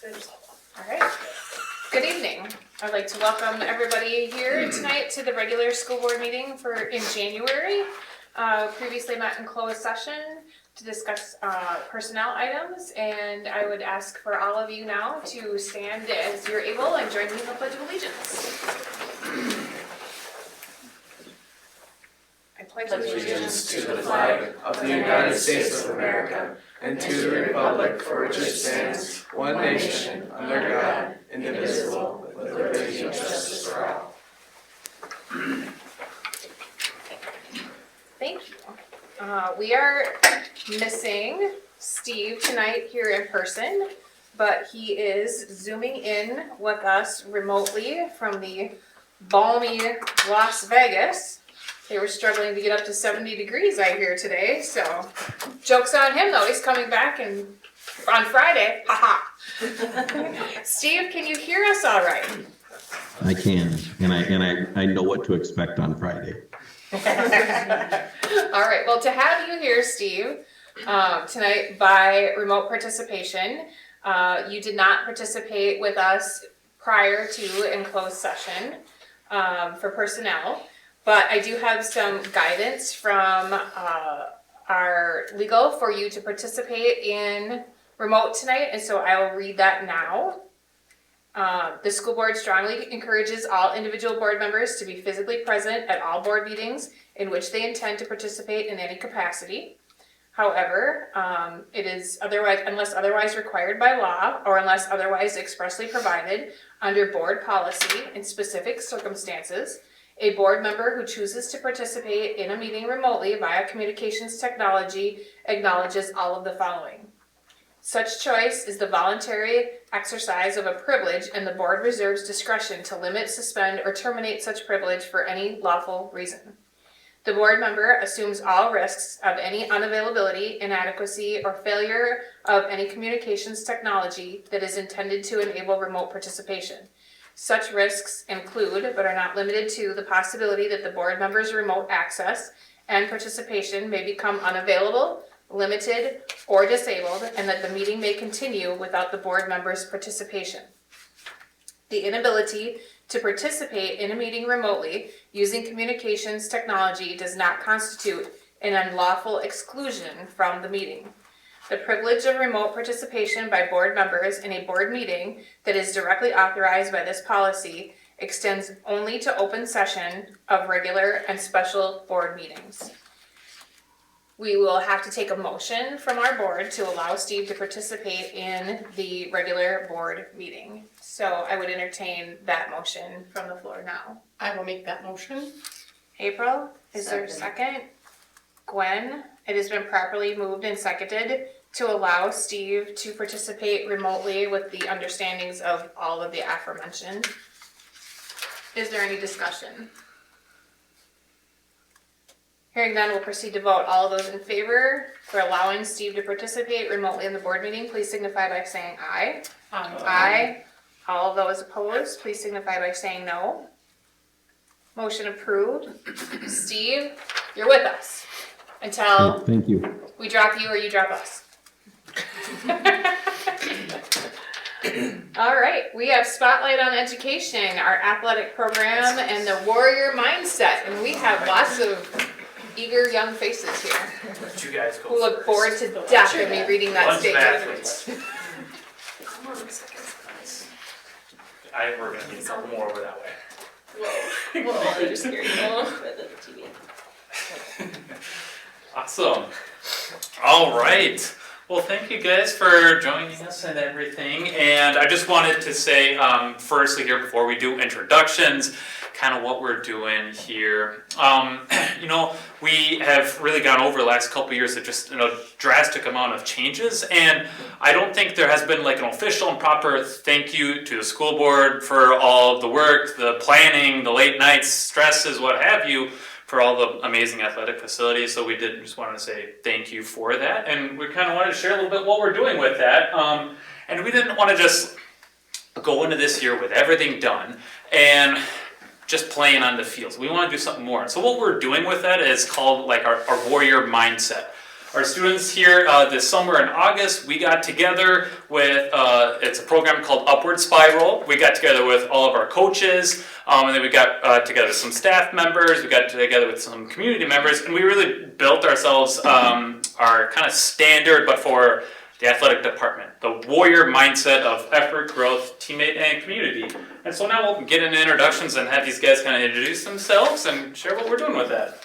All right. Good evening. I'd like to welcome everybody here tonight to the regular school board meeting in January. Previously met in closed session to discuss personnel items, and I would ask for all of you now to stand as you're able and join me in the Pledge of Allegiance. I pledge allegiance to the flag of the United States of America and to the republic for which it stands, one nation, under God, indivisible, with liberty and justice for all. Thank you. We are missing Steve tonight here in person, but he is zooming in with us remotely from the balmy Las Vegas. They were struggling to get up to 70 degrees, I hear, today, so joke's on him, though. He's coming back and on Friday. Haha. Steve, can you hear us all right? I can, and I know what to expect on Friday. All right, well, to have you here, Steve, tonight by remote participation, you did not participate with us prior to in closed session for personnel. But I do have some guidance from our legal for you to participate in remote tonight, and so I will read that now. The school board strongly encourages all individual board members to be physically present at all board meetings in which they intend to participate in any capacity. However, it is unless otherwise required by law or unless otherwise expressly provided under board policy in specific circumstances, a board member who chooses to participate in a meeting remotely via communications technology acknowledges all of the following. Such choice is the voluntary exercise of a privilege, and the board reserves discretion to limit, suspend, or terminate such privilege for any lawful reason. The board member assumes all risks of any unavailability, inadequacy, or failure of any communications technology that is intended to enable remote participation. Such risks include, but are not limited to, the possibility that the board member's remote access and participation may become unavailable, limited, or disabled, and that the meeting may continue without the board member's participation. The inability to participate in a meeting remotely using communications technology does not constitute an unlawful exclusion from the meeting. The privilege of remote participation by board members in a board meeting that is directly authorized by this policy extends only to open session of regular and special board meetings. We will have to take a motion from our board to allow Steve to participate in the regular board meeting. So I would entertain that motion from the floor now. I will make that motion. April, is there a second? Gwen, it has been properly moved and seconded to allow Steve to participate remotely with the understandings of all of the aforementioned. Is there any discussion? Hearing none, we'll proceed to vote. All of those in favor for allowing Steve to participate remotely in the board meeting, please signify by saying aye. Aye. All of those opposed, please signify by saying no. Motion approved. Steve, you're with us until Thank you. we drop you or you drop us. All right, we have Spotlight on Education, our athletic program, and the warrior mindset, and we have lots of eager young faces here Let you guys go who look first. forward to death of me reading that Lunch statement. athletes. We're gonna need a couple more over that way. Whoa, they're just scary for the TV. Awesome. All right. Well, thank you guys for joining us and everything. And I just wanted to say, firstly here, before we do introductions, kind of what we're doing here. We have really gone over the last couple of years of just drastic amount of changes, and I don't think there has been like an official and proper thank you to the school board for all of the work, the planning, the late nights, stresses, what have you, for all the amazing athletic facilities. So we did just want to say thank you for that, and we kind of wanted to share a little bit what we're doing with that. And we didn't want to just go into this year with everything done and just playing on the fields. We want to do something more. So what we're doing with that is called like our warrior mindset. Our students here this summer in August, we got together with it's a program called Upward Spiral. We got together with all of our coaches, and then we got together with some staff members, we got together with some community members, and we really built ourselves our kind of standard, but for the athletic department, the warrior mindset of effort, growth, teammate, and community. And so now we'll get into introductions and have these guys kind of introduce themselves and share what we're doing with that.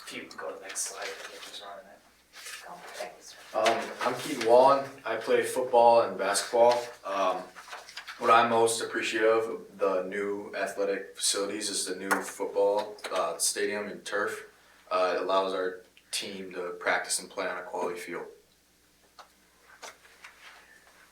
If you can go to the next slide. I'm Keaton Wallen. I play football and basketball. What I'm most appreciative of the new athletic facilities is the new football stadium and turf. It allows our team to practice and play on a quality field.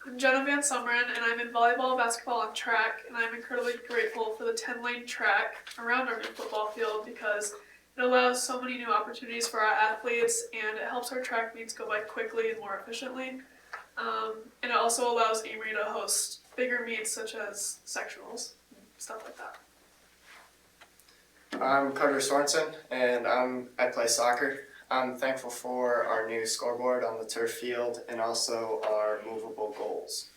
I'm Jenna Van Summeren, and I'm in volleyball, basketball, and track, and I'm incredibly grateful for the 10-lane track around our new football field because it allows so many new opportunities for our athletes, and it helps our track meets go by quickly and more efficiently. And it also allows Amery to host bigger meets such as sectionals, stuff like that. I'm Carter Sorensen, and I play soccer. I'm thankful for our new scoreboard on the turf field and also our movable goals.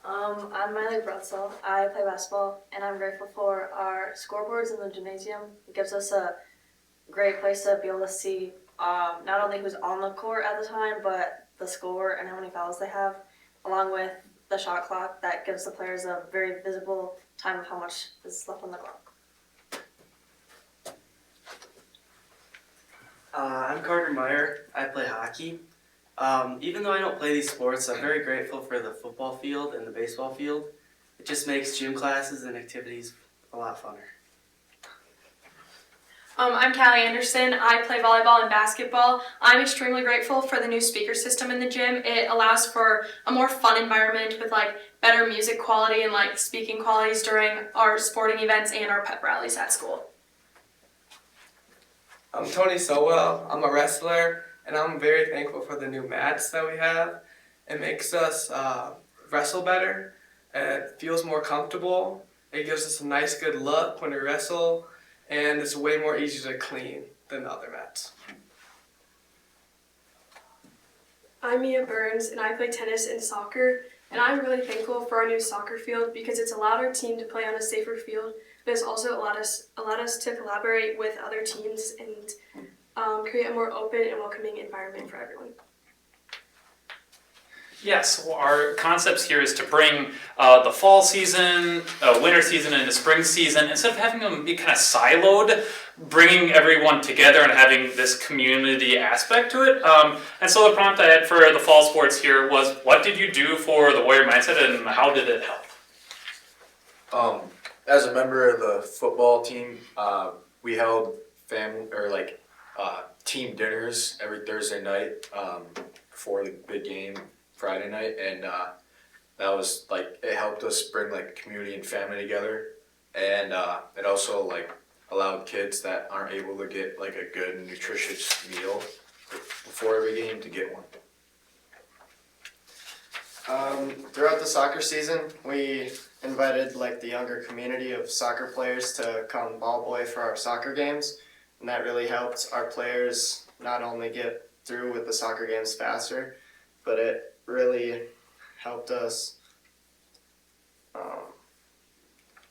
I'm Miley Brutzel. I play basketball, and I'm grateful for our scoreboards in the gymnasium. It gives us a great place to be able to see not only who's on the court at the time, but the score and how many fouls they have, along with the shot clock that gives the players a very visible time of how much is left on the clock. I'm Carter Meyer. I play hockey. Even though I don't play these sports, I'm very grateful for the football field and the baseball field. It just makes gym classes and activities a lot funner. I'm Callie Anderson. I play volleyball and basketball. I'm extremely grateful for the new speaker system in the gym. It allows for a more fun environment with better music quality and speaking qualities during our sporting events and our pep rallies at school. I'm Tony Sowell. I'm a wrestler, and I'm very thankful for the new mats that we have. It makes us wrestle better. It feels more comfortable. It gives us a nice, good look when we wrestle, and it's way more easy to clean than the other mats. I'm Mia Burns, and I play tennis and soccer, and I'm really thankful for our new soccer field because it's allowed our team to play on a safer field, but it's also allowed us to collaborate with other teams and create a more open and welcoming environment for everyone. Yes, so our concepts here is to bring the fall season, winter season, and the spring season, instead of having them be kind of siloed, bringing everyone together and having this community aspect to it. And so the prompt I had for the fall sports here was, what did you do for the Warrior Mindset and how did it help? As a member of the football team, we held team dinners every Thursday night before the big game Friday night, and that was it helped us bring community and family together, and it also allowed kids that aren't able to get a good nutritious meal before every game to get one. Throughout the soccer season, we invited the younger community of soccer players to come ball boy for our soccer games, and that really helped our players not only get through with the soccer games faster, but it really helped us.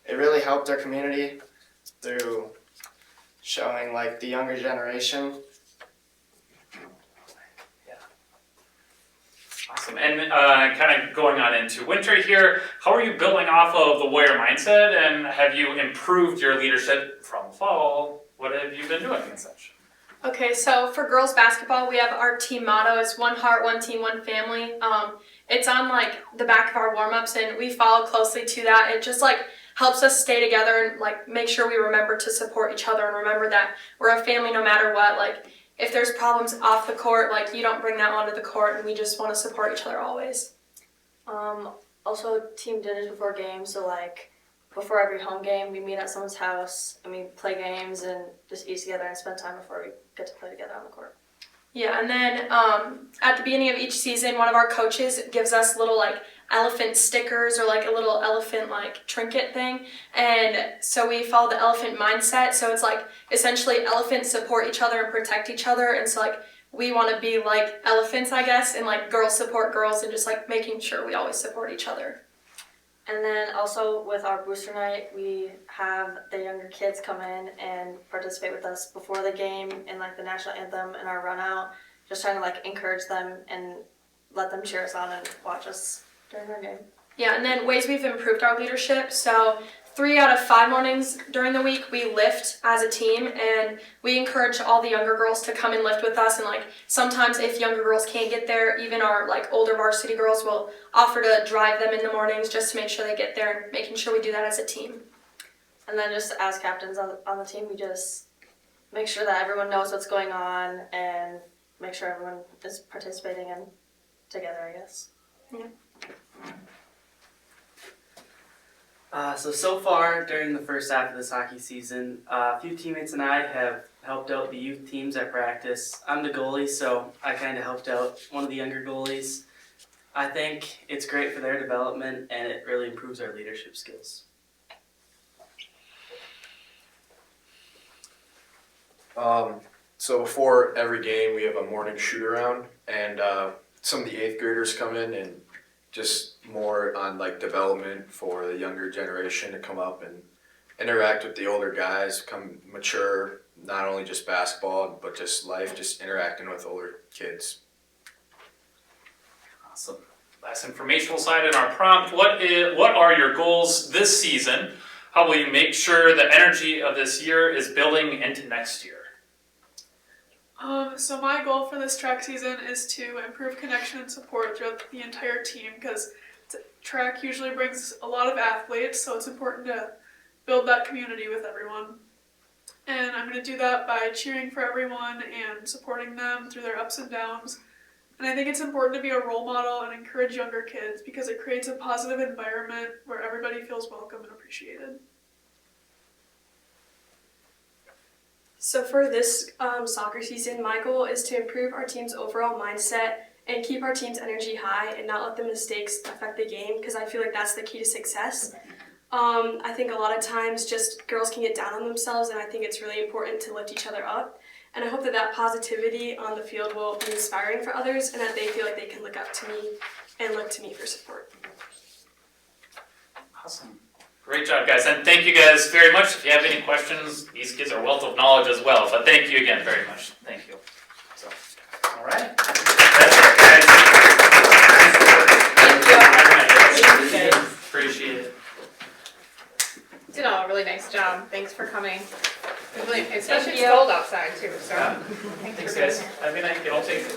It really helped our community through showing the younger generation. Awesome. And kind of going on into winter here, how are you building off of the Warrior Mindset, and have you improved your leadership from fall? What have you been doing and such? Okay, so for girls basketball, we have our team motto is one heart, one team, one family. It's on the back of our warm-ups, and we follow closely to that. It just helps us stay together and make sure we remember to support each other and remember that we're a family no matter what. If there's problems off the court, you don't bring that onto the court, and we just want to support each other always. Also, team dinners before games, so before every home game, we meet at someone's house and we play games and just eat together and spend time before we get to play together on the court. Yeah, and then at the beginning of each season, one of our coaches gives us little elephant stickers or a little elephant trinket thing, and so we follow the elephant mindset. So it's essentially elephants support each other and protect each other, and so we want to be like elephants, I guess, and like girls support girls and just like making sure we always support each other. And then also with our booster night, we have the younger kids come in and participate with us before the game in like the national anthem and our run out. Just trying to like encourage them and let them cheer us on and watch us during our game. Yeah, and then ways we've improved our leadership. So 3 out of 5 mornings during the week we lift as a team, and we encourage all the younger girls to come and lift with us. And like sometimes if younger girls can't get there, even our like older varsity girls will offer to drive them in the mornings just to make sure they get there, and making sure we do that as a team. And then just as captains on the team, we just make sure that everyone knows what's going on and make sure everyone is participating and together, I guess. Yeah. So far during the first half of this hockey season, a few teammates and I have helped out the youth teams at practice. I'm the goalie, so I kind of helped out one of the younger goalies. I think it's great for their development, and it really improves our leadership skills. So before every game, we have a morning shoot around, and some of the 8th graders come in and just more on like development for the younger generation to come up and interact with the older guys, become mature, not only just basketball, but just life, just interacting with older kids. Awesome. Last informational slide in our prompt. What are your goals this season? How will you make sure the energy of this year is building into next year? So my goal for this track season is to improve connection and support throughout the entire team, because track usually brings a lot of athletes, so it's important to build that community with everyone. And I'm going to do that by cheering for everyone and supporting them through their ups and downs. And I think it's important to be a role model and encourage younger kids, because it creates a positive environment where everybody feels welcome and appreciated. So for this soccer season, my goal is to improve our team's overall mindset and keep our team's energy high and not let the mistakes affect the game, because I feel like that's the key to success. I think a lot of times just girls can get down on themselves, and I think it's really important to lift each other up. And I hope that that positivity on the field will be inspiring for others, and that they feel like they can look up to me and look to me for support. Awesome. Great job, guys. And thank you guys very much. If you have any questions, these kids are wealth of knowledge as well. But thank you again very much. Thank you. So, all right. That's it, guys. Thank you. Appreciate it. Did a really nice job. Thanks for coming. Really, especially it's cold outside too. So Yeah. thanks Thanks, for guys. doing Have a good night. Get all safe. it.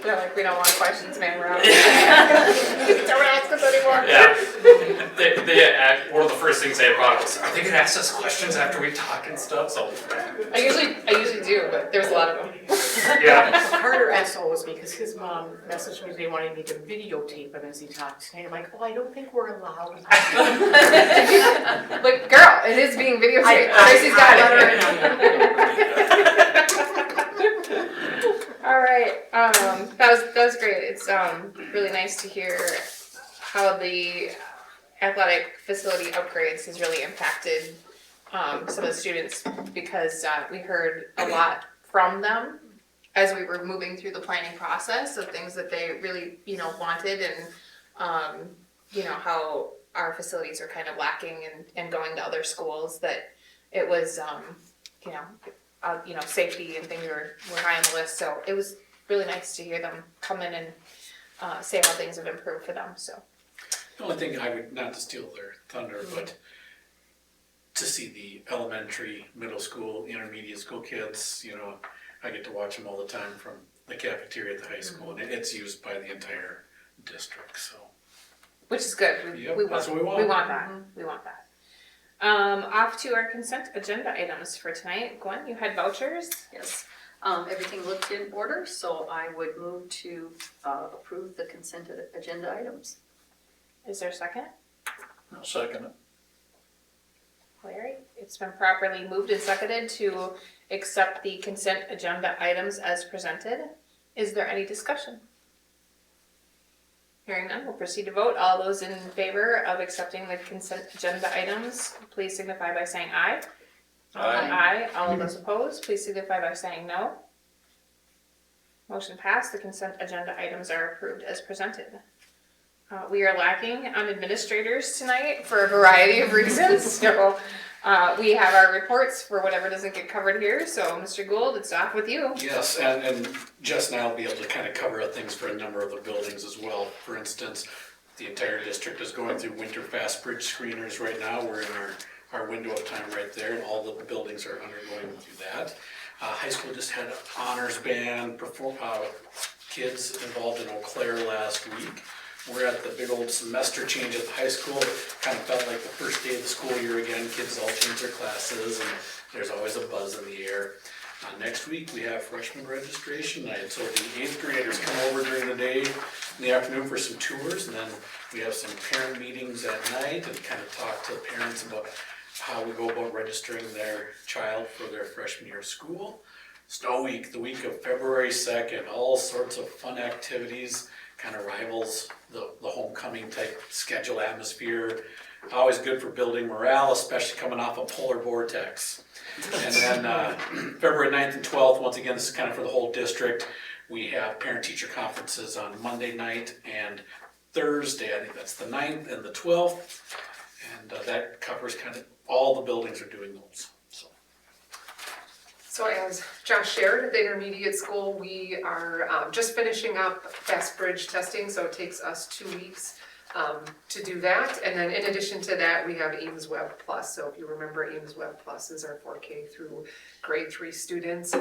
They're like, we don't want questions, man. We're out. Don't ask us anymore. Yeah. One of the first things they brought up was, are they going to ask us questions after we talk and stuff? So, I usually do, but there's a lot of them. yeah. Carter SOs me because his mom messaged me today wanting me to videotape him as he talks. And I'm like, oh, I don't think we're allowed. Like, girl, it is being videotaped. Tracy's got it. All right, that was great. It's really nice to hear how the athletic facility upgrades has really impacted some of the students, because we heard a lot from them as we were moving through the planning process of things that they really, wanted, and how our facilities are kind of lacking and going to other schools, that it was, safety and things were high on the list. So it was really nice to hear them come in and say how things have improved for them. So the only thing I would, not to steal their thunder, but to see the elementary, middle school, intermediate school kids, I get to watch them all the time from the cafeteria at the high school, and it's used by the entire district, so. which is good. That's what we want. We want that. We want that. Off to our consent agenda items for tonight. Gwen, you had vouchers? Yes. Everything looked in order, so I would move to approve the consent agenda items. Is there a second? I'll second it. Larry, it's been properly moved and seconded to accept the consent agenda items as presented. Is there any discussion? Hearing none, we'll proceed to vote. All those in favor of accepting the consent agenda items, please signify by saying aye. Aye. Aye. All of those opposed, please signify by saying no. Motion passed. The consent agenda items are approved as presented. We are lacking on administrators tonight for a variety of reasons. So we have our reports for whatever doesn't get covered here. So Mr. Gould, it's off with you. Yes, and Jess and I will be able to kind of cover things for a number of the buildings as well. For instance, the entire district is going through winter fast bridge screeners right now. We're in our window of time right there, and all the buildings are undergoing through that. High school just had an honors band kids involved in Eau Claire last week. We're at the big old semester change at the high school. Kind of felt like the first day of the school year again. Kids all change their classes, and there's always a buzz in the air. Next week we have freshman registration night, so the 8th graders come over during the day, in the afternoon for some tours, and then we have some parent meetings at night and kind of talk to parents about how we go about registering their child for their freshman year of school. Snow Week, the week of February 2nd, all sorts of fun activities, kind of rivals the homecoming type schedule atmosphere. Always good for building morale, especially coming off a polar vortex. And then February 9th and 12th, once again, this is kind of for the whole district. We have parent-teacher conferences on Monday night and Thursday. I think that's the 9th and the 12th. And that covers kind of all the buildings are doing those. So as Josh shared, at the intermediate school, we are just finishing up fast bridge testing, so it takes us 2 weeks to do that. And then in addition to that, we have Ames Web Plus. So if you remember, Ames Web Plus is our 4K through grade 3 students.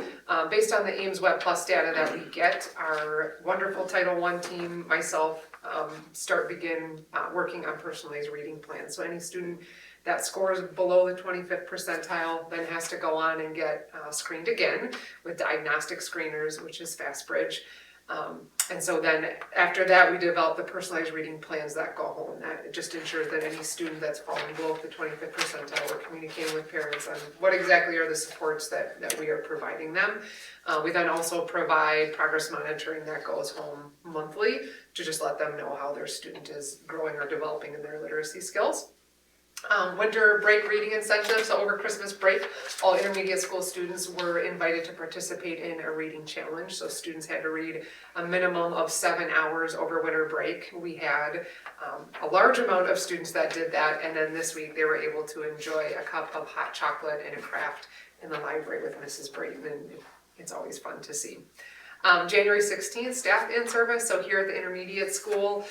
Based on the Ames Web Plus data that we get, our wonderful Title I team, myself, begin working on personalized reading plans. So any student that scores below the 25th percentile then has to go on and get screened again with diagnostic screeners, which is FastBridge. And so then after that, we develop the personalized reading plans that go home. That just ensures that any student that's falling below the 25th percentile, we're communicating with parents on what exactly are the supports that we are providing them. We then also provide progress monitoring that goes home monthly to just let them know how their student is growing or developing in their literacy skills. Winter break reading incentives. So over Christmas break, all intermediate school students were invited to participate in a reading challenge. So students had to read a minimum of 7 hours over winter break. We had a large amount of students that did that, and then this week they were able to enjoy a cup of hot chocolate and a craft in the library with Mrs. Brayton, and it's always fun to see. January 16th, staff in service. So here at the intermediate school,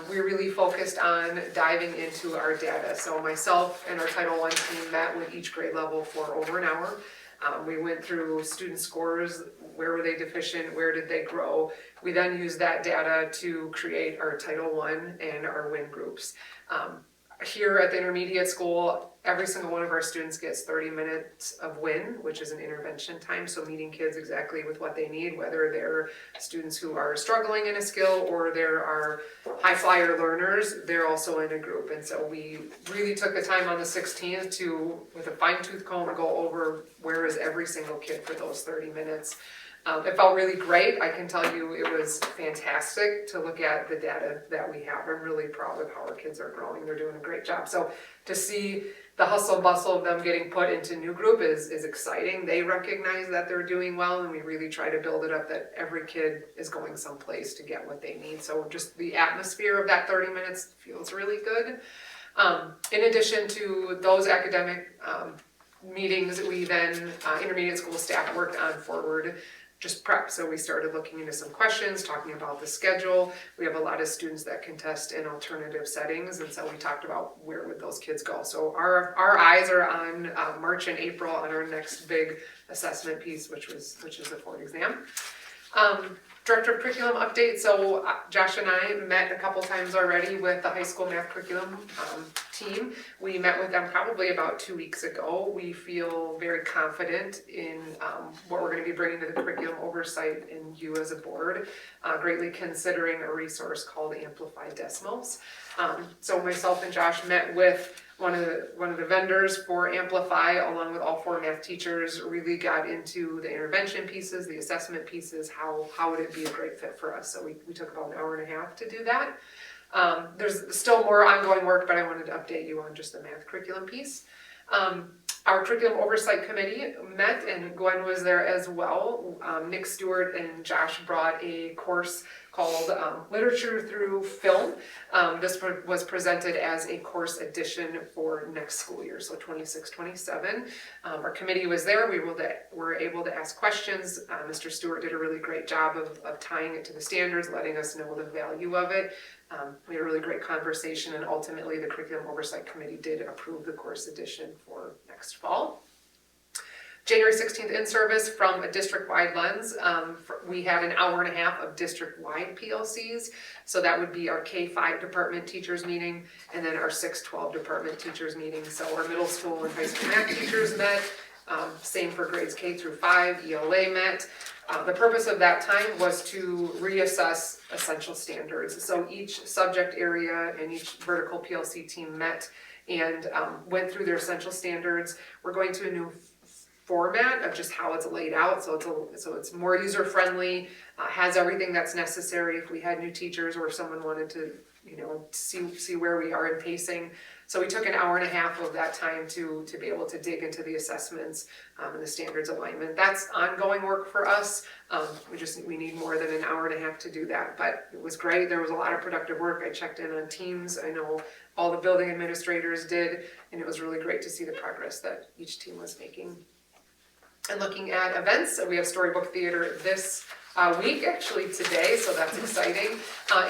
we're really focused on diving into our data. So myself and our Title I team met with each grade level for over an hour. We went through student scores, where were they deficient, where did they grow. We then used that data to create our Title I and our WIN groups. Here at the intermediate school, every single one of our students gets 30 minutes of WIN, which is an intervention time, so meeting kids exactly with what they need, whether they're students who are struggling in a skill or there are high flyer learners, they're also in a group. And so we really took the time on the 16th to, with a fine-tooth comb, go over where is every single kid for those 30 minutes. It felt really great. I can tell you it was fantastic to look at the data that we have. I'm really proud of how our kids are growing. They're doing a great job. So to see the hustle bustle of them getting put into new group is exciting. They recognize that they're doing well, and we really try to build it up that every kid is going someplace to get what they need. So just the atmosphere of that 30 minutes feels really good. In addition to those academic meetings, we then, intermediate school staff worked on forward just prep. So we started looking into some questions, talking about the schedule. We have a lot of students that can test in alternative settings, and so we talked about where would those kids go. So our eyes are on March and April on our next big assessment piece, which is the fourth exam. Director of Curriculum update. So Josh and I met a couple times already with the high school math curriculum team. We met with them probably about 2 weeks ago. We feel very confident in what we're going to be bringing to the curriculum oversight and you as a board, greatly considering a resource called Amplified Decimals. So myself and Josh met with one of the vendors for Amplify, along with all 4 math teachers, really got into the intervention pieces, the assessment pieces, how would it be a great fit for us. So we took about an hour and a half to do that. There's still more ongoing work, but I wanted to update you on just the math curriculum piece. Our curriculum oversight committee met, and Gwen was there as well. Nick Stewart and Josh brought a course called Literature Through Film. This was presented as a course addition for next school year, so 26-27. Our committee was there. We were able to ask questions. Mr. Stewart did a really great job of tying it to the standards, letting us know the value of it. We had a really great conversation, and ultimately the curriculum oversight committee did approve the course addition for next fall. January 16th in service from a district-wide lens. We had an hour and a half of district-wide PLCs. So that would be our K-5 department teachers meeting and then our 6-12 department teachers meeting. So our middle school and high school math teachers met. Same for grades K through 5, ELA met. The purpose of that time was to reassess essential standards. So each subject area and each vertical PLC team met and went through their essential standards. We're going to a new format of just how it's laid out, so it's more user-friendly, has everything that's necessary if we had new teachers or if someone wanted to, see where we are in pacing. So we took an hour and a half of that time to be able to dig into the assessments and the standards alignment. That's ongoing work for us. We need more than an hour and a half to do that, but it was great. There was a lot of productive work. I checked in on teams. I know all the building administrators did, and it was really great to see the progress that each team was making. And looking at events, we have Storybook Theater this week, actually today, so that's exciting.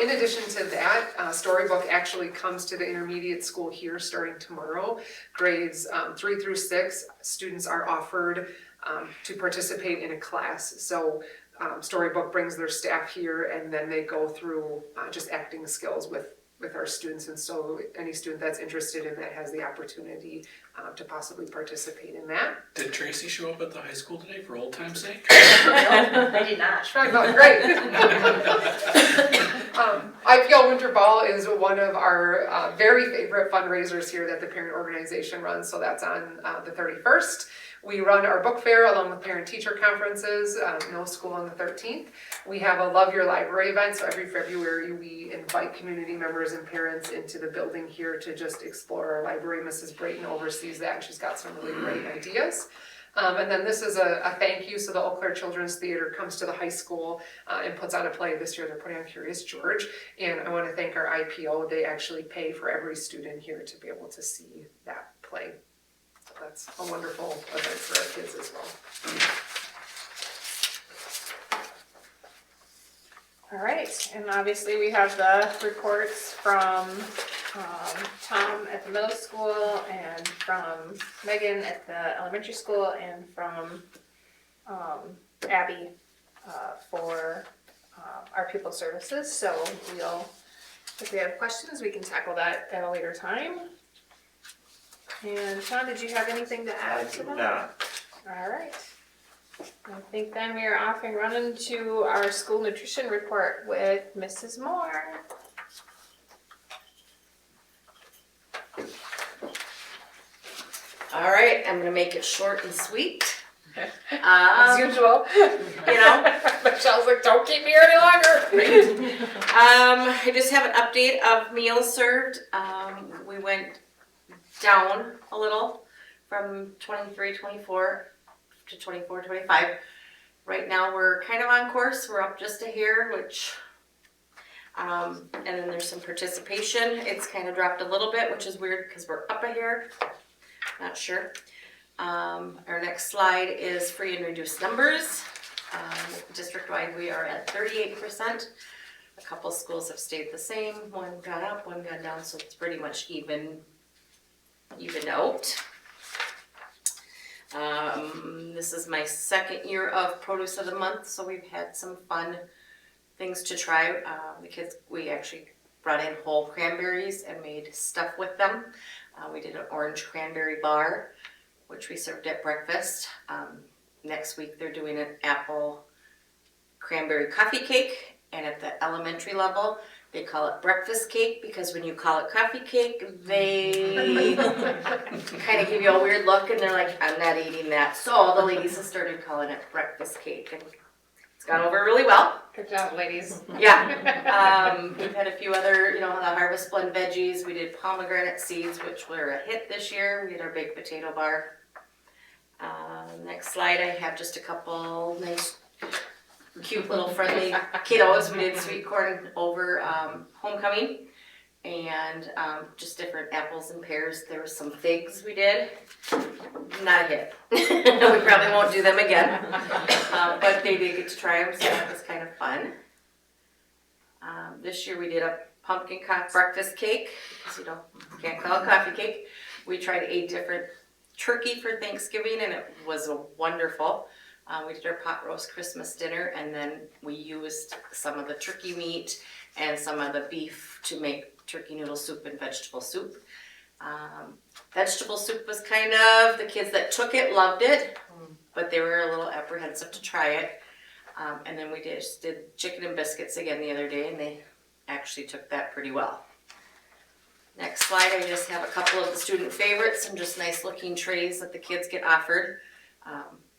In addition to that, Storybook actually comes to the intermediate school here starting tomorrow. Grades 3 through 6, students are offered to participate in a class. So Storybook brings their staff here and then they go through just acting skills with our students, and so any student that's interested in that has the opportunity to possibly participate in that. Did Tracy show up at the high school today for old time's sake? No, I did not. Great. IPL Winter Ball is one of our very favorite fundraisers here that the parent organization runs, so that's on the 31st. We run our book fair along with parent-teacher conferences, no school on the 13th. We have a Love Your Library event, so every February we invite community members and parents into the building here to just explore our library. Mrs. Brayton oversees that, and she's got some really great ideas. And then this is a thank you, so the Eau Claire Children's Theater comes to the high school and puts on a play. This year they're putting on Curious George, and I want to thank our IPO. They actually pay for every student here to be able to see that play. So that's a wonderful event for our kids as well. All right, and obviously we have the reports from Tom at the middle school and from Megan at the elementary school and from Abby for our pupil services. So if we have questions, we can tackle that at a later time. And Sean, did you have anything to add to that? No. All right. I think then we are off and running to our school nutrition report with Mrs. Moore. All right, I'm gonna make it short and sweet. As usual. Michelle's like, don't keep me here any longer. I just have an update of meals served. We went down a little from 23-24 to 24-25. Right now we're kind of on course. We're up just a hair, which, and then there's some participation. It's kind of dropped a little bit, which is weird because we're up a hair. Not sure. Our next slide is free and reduced numbers. District-wide, we are at 38%. A couple schools have stayed the same. One got up, one got down, so it's pretty much even out. This is my second year of produce of the month, so we've had some fun things to try. The kids, we actually brought in whole cranberries and made stuff with them. We did an orange cranberry bar, which we served at breakfast. Next week they're doing an apple cranberry coffee cake, and at the elementary level they call it breakfast cake, because when you call it coffee cake, they kind of give you a weird look and they're like, I'm not eating that. So the ladies have started calling it breakfast cake, and it's gone over really well. Good job, ladies. Yeah. We've had a few other, the Harvest Blend veggies. We did pomegranate seeds, which were a hit this year. We had our baked potato bar. Next slide, I have just a couple nice, cute little friendly kiddos. We did sweet corn over homecoming, and just different apples and pears. There was some figs we did. Not a hit. We probably won't do them again, but they did get to try them, so that was kind of fun. This year we did a pumpkin breakfast cake, because you can't call it coffee cake. We tried 8 different turkey for Thanksgiving, and it was wonderful. We did our pot roast Christmas dinner, and then we used some of the turkey meat and some of the beef to make turkey noodle soup and vegetable soup. Vegetable soup was kind of, the kids that took it loved it, but they were a little apprehensive to try it. And then we just did chicken and biscuits again the other day, and they actually took that pretty well. Next slide, I just have a couple of the student favorites, some just nice looking trays that the kids get offered.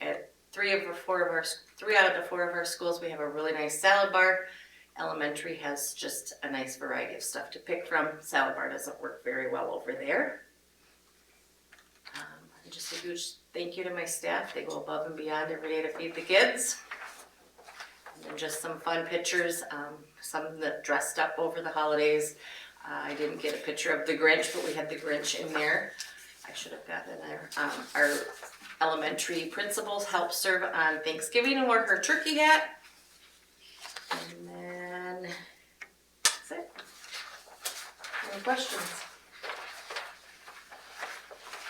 At 3 out of the 4 of our schools, we have a really nice salad bar. Elementary has just a nice variety of stuff to pick from. Salad bar doesn't work very well over there. And just a huge thank you to my staff. They go above and beyond every day to feed the kids. And just some fun pictures, some that dressed up over the holidays. I didn't get a picture of the Grinch, but we had the Grinch in there. I should have gotten there. Our elementary principals helped serve on Thanksgiving and wore her turkey hat. And then, that's it. Any questions?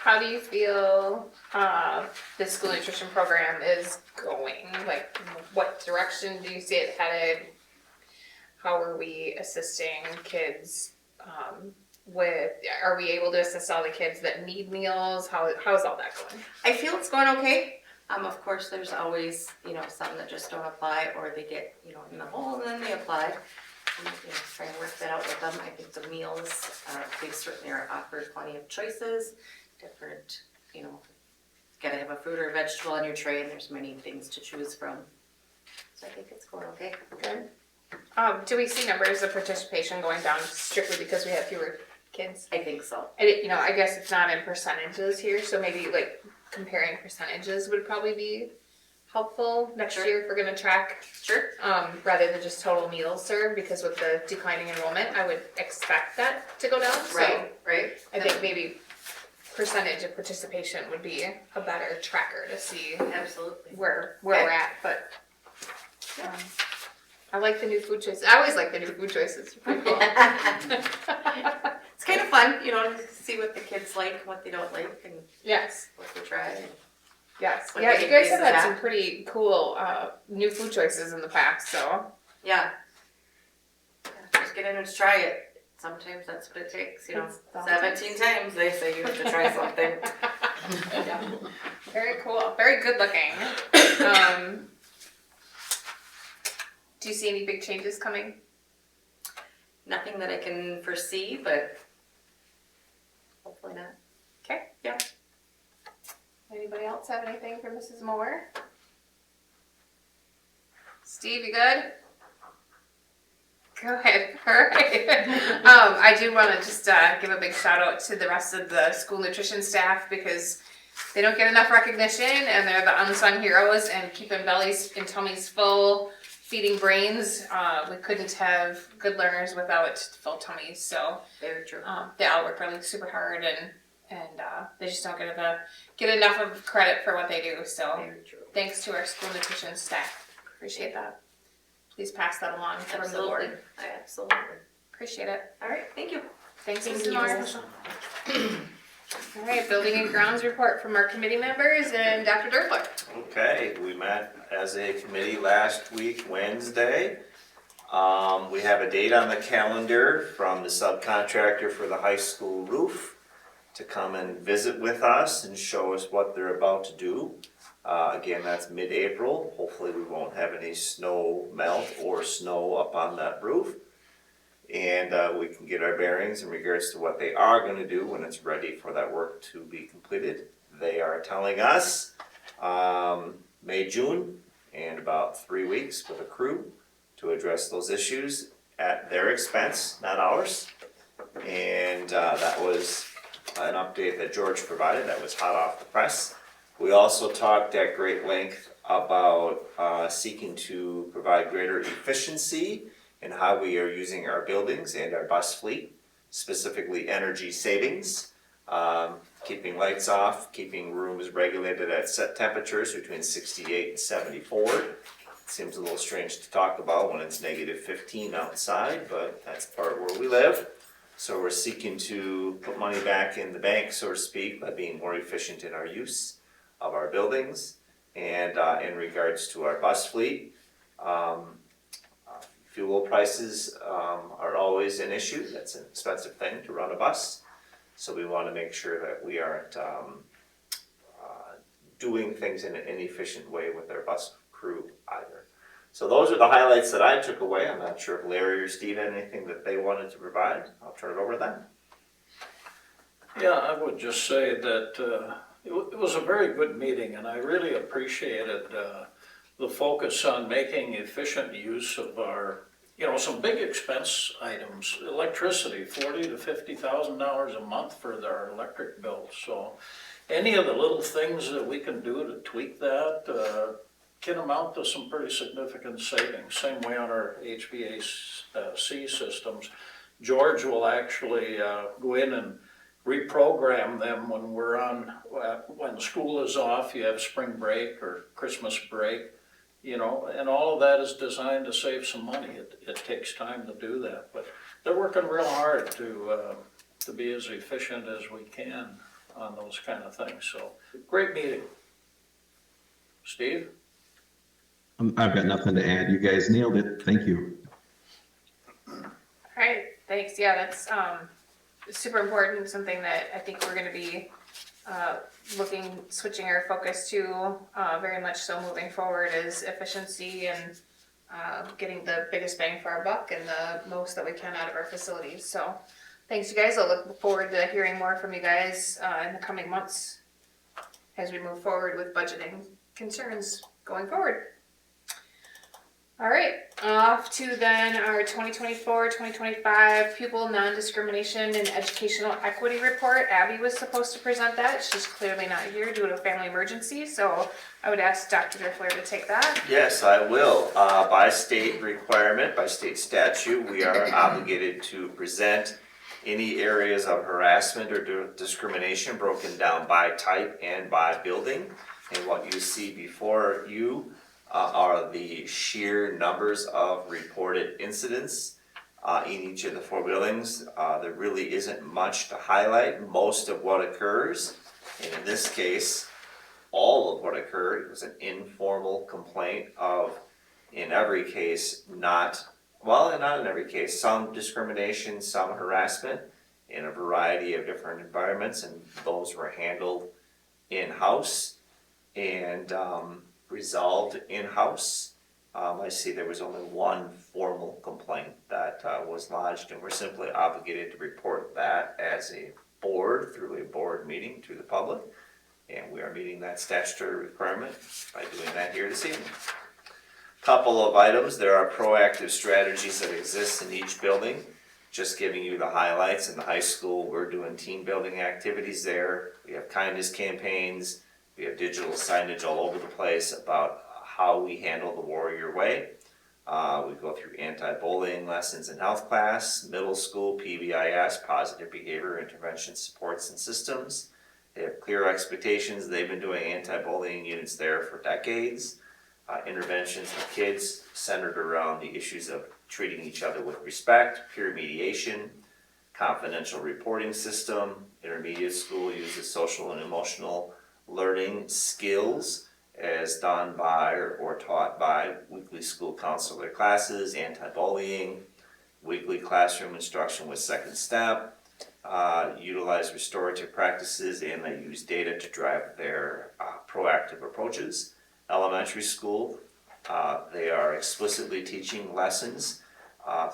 How do you feel the school nutrition program is going? Like, what direction do you see it headed? How are we assisting kids are we able to assist all the kids that need meals? How's all that going? I feel it's going okay. Of course, there's always, some that just don't apply, or they get, in the hole and then they apply. And, try and work that out with them. I think the meals, they certainly are offered plenty of choices, different, gotta have a fruit or a vegetable on your tray, and there's many things to choose from. So I think it's going okay. Good. Do we see numbers of participation going down strictly because we have fewer kids? I think so. I guess it's not in percentages here, so maybe like comparing percentages would probably be helpful next year if we're gonna track. Sure. Rather than just total meals served, because with the declining enrollment, I would expect that to go down. Right. I think maybe percentage of participation would be a better tracker to see Absolutely where we're at, but. I like the new food choices. I always like the new food choices. It's pretty cool. It's kind of fun, to see what the kids like, what they don't like, and yes, what they try. Yes. What Yeah, they you guys taste have had that. some pretty cool new food choices in the past, so. Yeah. Just get in and try it. Sometimes that's what it takes, That's all it 17 times they say you have to try something. Yeah. Very cool. Very good looking. Do you see any big changes coming? Nothing that I can foresee, but hopefully not. Okay. Yeah. Anybody else have anything for Mrs. Moore? Steve, you good? Go ahead. All right. I do want to just give a big shout out to the rest of the school nutrition staff, because they don't get enough recognition, and they're the unsung heroes and keeping bellies and tummies full, feeding brains. We couldn't have good learners without full tummies. So very true. They all work really super hard, and they just don't get enough of credit for what they do. So thanks to our school nutrition staff. Appreciate that. Please pass that along from the board. Absolutely. Appreciate it. All right, thank you. Thanks, Mrs. Moore. All right, building and grounds report from our committee members and Dr. Derfler. Okay, we met as a committee last week, Wednesday. We have a date on the calendar from the subcontractor for the high school roof to come and visit with us and show us what they're about to do. Again, that's mid-April. Hopefully we won't have any snow melt or snow up on that roof. And we can get our bearings in regards to what they are going to do when it's ready for that work to be completed. They are telling us May, June, and about 3 weeks with a crew to address those issues at their expense, not ours. And that was an update that George provided that was hot off the press. We also talked at great length about seeking to provide greater efficiency in how we are using our buildings and our bus fleet, specifically energy savings, keeping lights off, keeping rooms regulated at set temperatures between 68 and 74. Seems a little strange to talk about when it's negative 15 outside, but that's part where we live. So we're seeking to put money back in the bank, so to speak, by being more efficient in our use of our buildings. And in regards to our bus fleet, fuel prices are always an issue. That's an expensive thing to run a bus. So we want to make sure that we aren't doing things in an inefficient way with our bus crew either. So those are the highlights that I took away. I'm not sure if Larry or Steve had anything that they wanted to provide. I'll turn it over to them. Yeah, I would just say that it was a very good meeting, and I really appreciated the focus on making efficient use of our, some big expense items. Electricity, $40,000 to $50,000 a month for our electric bill. So any of the little things that we can do to tweak that can amount to some pretty significant savings. Same way on our HVAC systems. George will actually go in and reprogram them when we're on, when school is off, you have spring break or Christmas break, and all of that is designed to save some money. It takes time to do that, but they're working real hard to be as efficient as we can on those kind of things. So great meeting. Steve? I've got nothing to add. You guys nailed it. Thank you. All right, thanks. Yeah, that's super important, something that I think we're going to be switching our focus to very much so moving forward is efficiency and getting the biggest bang for our buck and the most that we can out of our facilities. So thanks, you guys. I'll look forward to hearing more from you guys in the coming months as we move forward with budgeting concerns going forward. All right, off to then our 2024-2025 Pupil Non-Discrimination and Educational Equity Report. Abby was supposed to present that. She's clearly not here due to a family emergency, so I would ask Dr. Driffler to take that. Yes, I will. By state requirement, by state statute, we are obligated to present any areas of harassment or discrimination broken down by type and by building. And what you see before you are the sheer numbers of reported incidents in each of the 4 buildings. There really isn't much to highlight. Most of what occurs, and in this case, all of what occurred was an informal complaint of, in every case, not in every case, some discrimination, some harassment in a variety of different environments, and those were handled in-house and resolved in-house. I see there was only one formal complaint that was lodged, and we're simply obligated to report that as a board through a board meeting to the public, and we are meeting that statutory requirement by doing that here this evening. Couple of items. There are proactive strategies that exist in each building. Just giving you the highlights. In the high school, we're doing team building activities there. We have kindness campaigns. We have digital signage all over the place about how we handle the Warrior Way. We go through anti-bullying lessons in health class, middle school, PBIS, positive behavior intervention supports and systems. They have clear expectations. They've been doing anti-bullying units there for decades. Interventions with kids centered around the issues of treating each other with respect, peer mediation, confidential reporting system. Intermediate school uses social and emotional learning skills as done by or taught by weekly school counselor classes, anti-bullying, weekly classroom instruction with second step, utilize restorative practices, and they use data to drive their proactive approaches. Elementary school, they are explicitly teaching lessons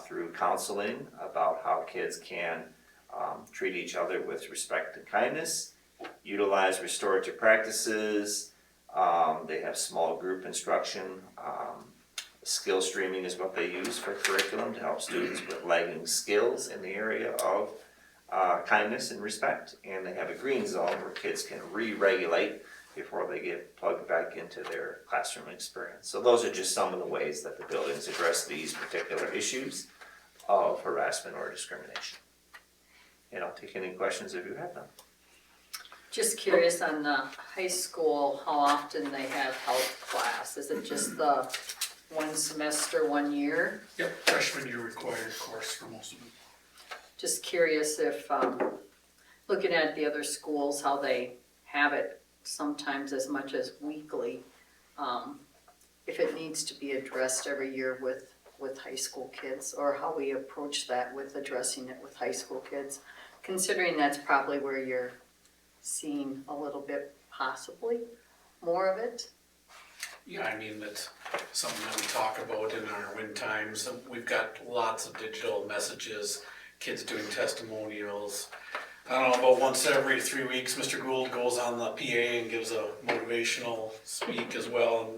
through counseling about how kids can treat each other with respect and kindness. Utilize restorative practices. They have small group instruction. Skill streaming is what they use for curriculum to help students with lagging skills in the area of kindness and respect. And they have a green zone where kids can re-regulate before they get plugged back into their classroom experience. So those are just some of the ways that the buildings address these particular issues of harassment or discrimination. And I'll take any questions if you have them. Just curious on the high school, how often they have health class? Is it just the one semester, 1 year? Yep, freshman year required course for most of them. Just curious if, looking at the other schools, how they have it sometimes as much as weekly, if it needs to be addressed every year with high school kids, or how we approach that with addressing it with high school kids, considering that's probably where you're seeing a little bit, possibly, more of it. Yeah, I mean, that's something that we talk about in our win times. We've got lots of digital messages, kids doing testimonials. I don't know, about once every 3 weeks, Mr. Gould goes on the PA and gives a motivational speak as well.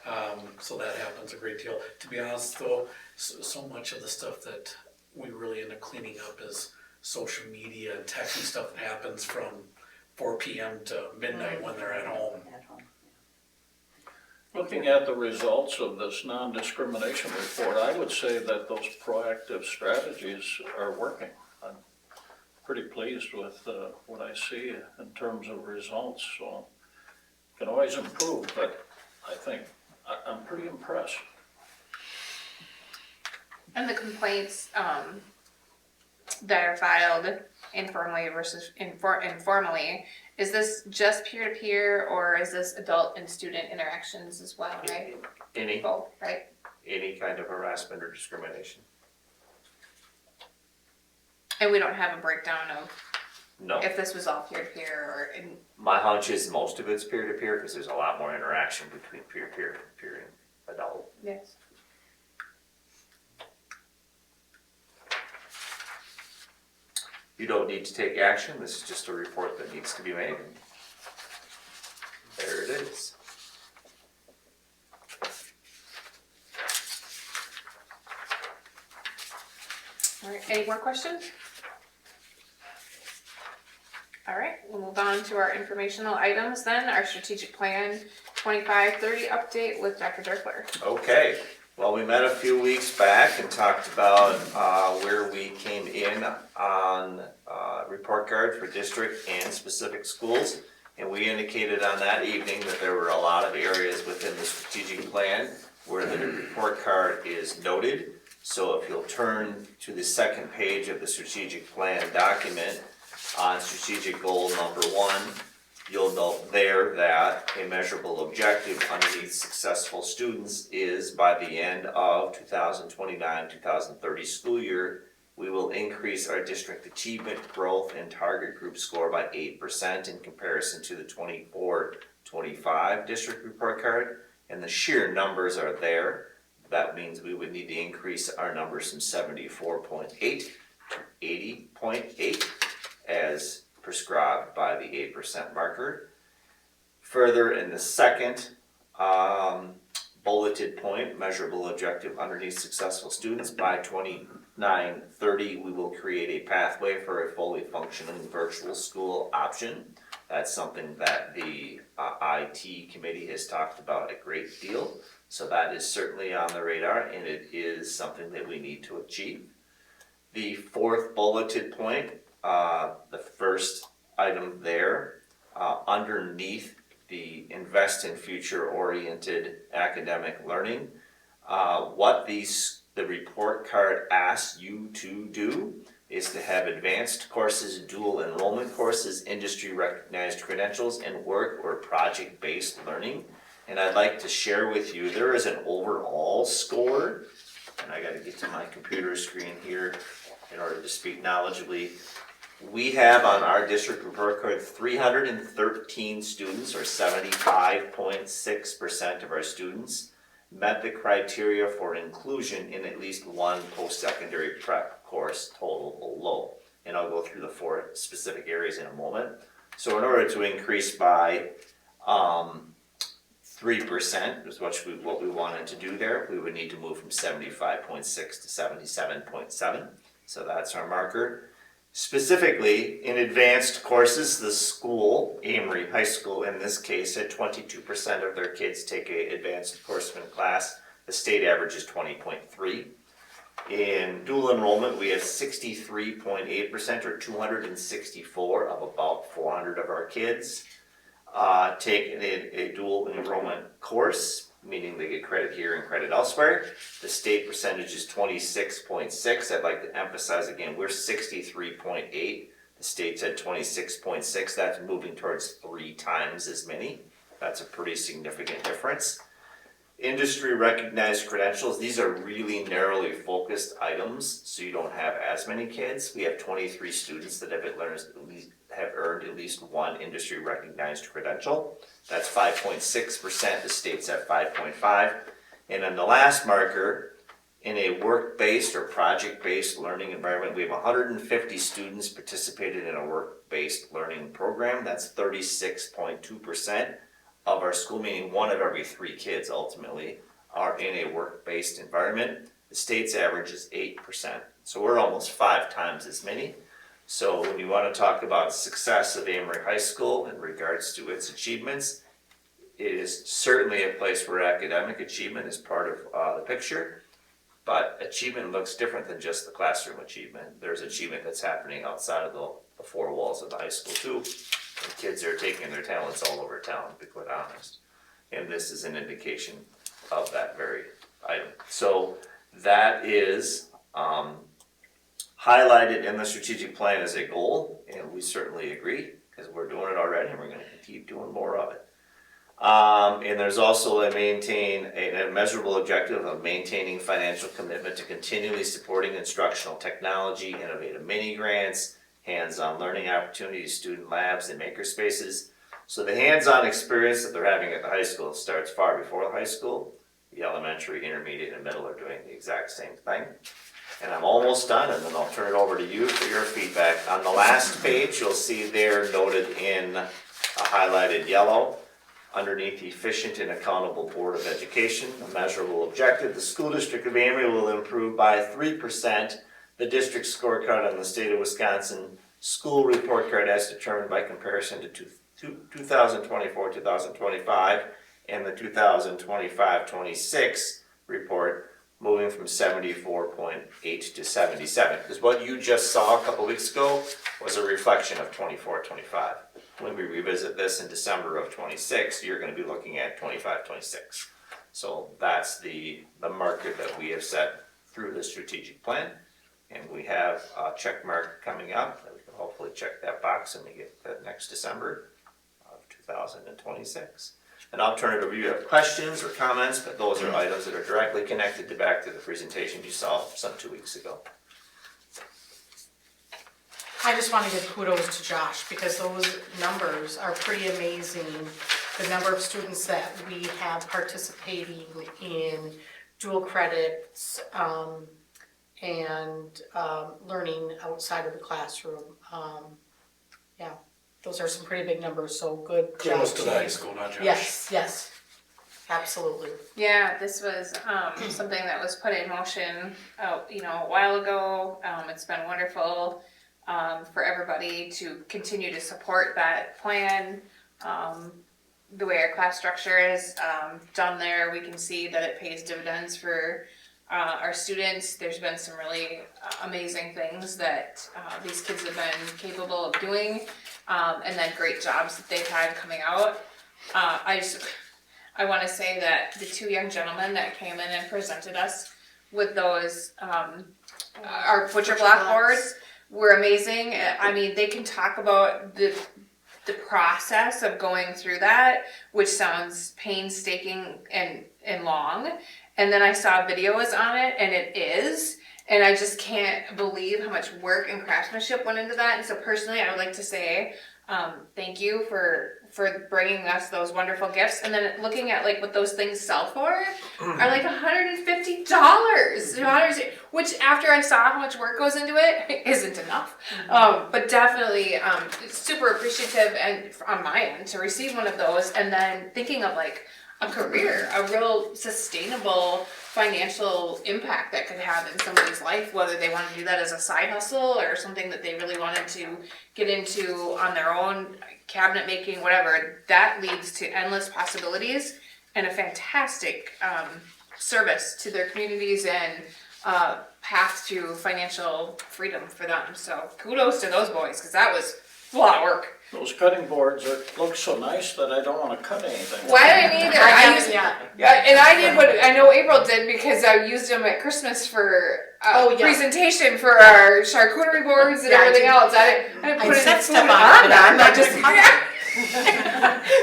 And so that happens a great deal. To be honest though, so much of the stuff that we really end up cleaning up is social media and texting stuff that happens from 4 p.m. to midnight when they're at home. Looking at the results of this non-discrimination report, I would say that those proactive strategies are working. I'm pretty pleased with what I see in terms of results, so can always improve, but I think I'm pretty impressed. And the complaints that are filed informally versus informally, is this just peer-to-peer, or is this adult and student interactions as well, right? Any, Both, right? any kind of harassment or discrimination. And we don't have a breakdown of No. if this was all peer-to-peer or in. My hunch is most of it's peer-to-peer because there's a lot more interaction between peer-to-peer and peer and adult. Yes. You don't need to take action, this is just a report that needs to be made. There it is. All right, any more questions? All right, we'll move on to our informational items then, our strategic plan 25-30 update with Dr. Derkler. Okay, well, we met a few weeks back and talked about where we came in on report card for district and specific schools. And we indicated on that evening that there were a lot of areas within the strategic plan where the report card is noted. So if you'll turn to the second page of the strategic plan document on strategic goal number 1, you'll note there that a measurable objective underneath successful students is by the end of 2029-2030 school year, we will increase our district achievement, growth, and target group score by 8% in comparison to the 24-25 district report card. And the sheer numbers are there. That means we would need to increase our numbers from 74.8 to 80.8 as prescribed by the 8% marker. Further, in the second bulleted point, measurable objective underneath successful students, by 29-30 we will create a pathway for a fully functioning virtual school option. That's something that the IT committee has talked about a great deal. So that is certainly on the radar, and it is something that we need to achieve. The fourth bulleted point, the first item there, underneath the invest in future-oriented academic learning, what the report card asks you to do is to have advanced courses, dual enrollment courses, industry-recognized credentials, and work or project-based learning. And I'd like to share with you, there is an overall score, and I gotta get to my computer screen here in order to speak knowledgeably. We have on our district report card 313 students, or 75.6% of our students, met the criteria for inclusion in at least one post-secondary prep course total below. And I'll go through the 4 specific areas in a moment. So in order to increase by 3% is what we wanted to do there, we would need to move from 75.6 to 77.7. So that's our marker. Specifically, in advanced courses, the school, Amery High School in this case, had 22% of their kids take a advanced enforcement class. The state average is 20.3. In dual enrollment, we have 63.8% or 264 of about 400 of our kids take a dual enrollment course, meaning they get credit here and credit elsewhere. The state percentage is 26.6. I'd like to emphasize again, we're 63.8. The state's at 26.6. That's moving towards 3 times as many. That's a pretty significant difference. Industry recognized credentials, these are really narrowly focused items, so you don't have as many kids. We have 23 students that have earned at least one industry recognized credential. That's 5.6%, the state's at 5.5. And on the last marker, in a work-based or project-based learning environment, we have 150 students participated in a work-based learning program. That's 36.2% of our school, meaning 1 of every 3 kids ultimately are in a work-based environment. The state's average is 8%, so we're almost 5 times as many. So when you want to talk about success of Amery High School in regards to its achievements, it is certainly a place where academic achievement is part of the picture, but achievement looks different than just the classroom achievement. There's achievement that's happening outside of the 4 walls of the high school too. And kids are taking their talents all over town, to be quite honest. And this is an indication of that very item. So that is highlighted in the strategic plan as a goal, and we certainly agree, because we're doing it already and we're going to keep doing more of it. And there's also a measurable objective of maintaining financial commitment to continually supporting instructional technology, innovative mini grants, hands-on learning opportunities, student labs, and maker spaces. So the hands-on experience that they're having at the high school starts far before the high school. The elementary, intermediate, and middle are doing the exact same thing. And I'm almost done, and then I'll turn it over to you for your feedback. On the last page, you'll see there noted in a highlighted yellow, underneath efficient and accountable Board of Education, a measurable objective. The school district of Amery will improve by 3% the district scorecard on the state of Wisconsin school report card as determined by comparison to 2024-2025 and the 2025-26 report, moving from 74.8 to 77. Because what you just saw a couple weeks ago was a reflection of 24-25. When we revisit this in December of 26, you're going to be looking at 25-26. So that's the marker that we have set through the strategic plan. And we have a check mark coming up that we can hopefully check that box and we get that next December of 2026. And I'll turn it over to you. You have questions or comments, but those are items that are directly connected back to the presentation you saw some 2 weeks ago. I just want to give kudos to Josh because those numbers are pretty amazing. The number of students that we have participating in dual credits, and learning outside of the classroom. Yeah, those are some pretty big numbers, so good job. Kudos to the high school, not Josh. Yes, absolutely. Yeah, this was something that was put in motion, a while ago. It's been wonderful for everybody to continue to support that plan. The way our class structure is done there, we can see that it pays dividends for our students. There's been some really amazing things that these kids have been capable of doing, and then great jobs that they've had coming out. I want to say that the 2 young gentlemen that came in and presented us with those our butcher block boards were amazing. I mean, they can talk about the process of going through that, which sounds painstaking and long. And then I saw videos on it, and it is. And I just can't believe how much work and craftsmanship went into that. And so personally, I would like to say thank you for bringing us those wonderful gifts. And then looking at like what those things sell for are like $150, which after I saw how much work goes into it, isn't enough. But definitely super appreciative and on my end to receive one of those, and then thinking of like a career, a real sustainable financial impact that could have in somebody's life, whether they want to do that as a side hustle or something that they really wanted to get into on their own, cabinet making, whatever. That leads to endless possibilities and a fantastic service to their communities and path to financial freedom for them. So kudos to those boys, because that was a lot of work. Those cutting boards look so nice that I don't want to cut anything. Why didn't either? I used, yeah, and I did what I know April did, because I used them at Christmas for presentation for our charcuterie boards and everything else. I didn't put any food on them. I just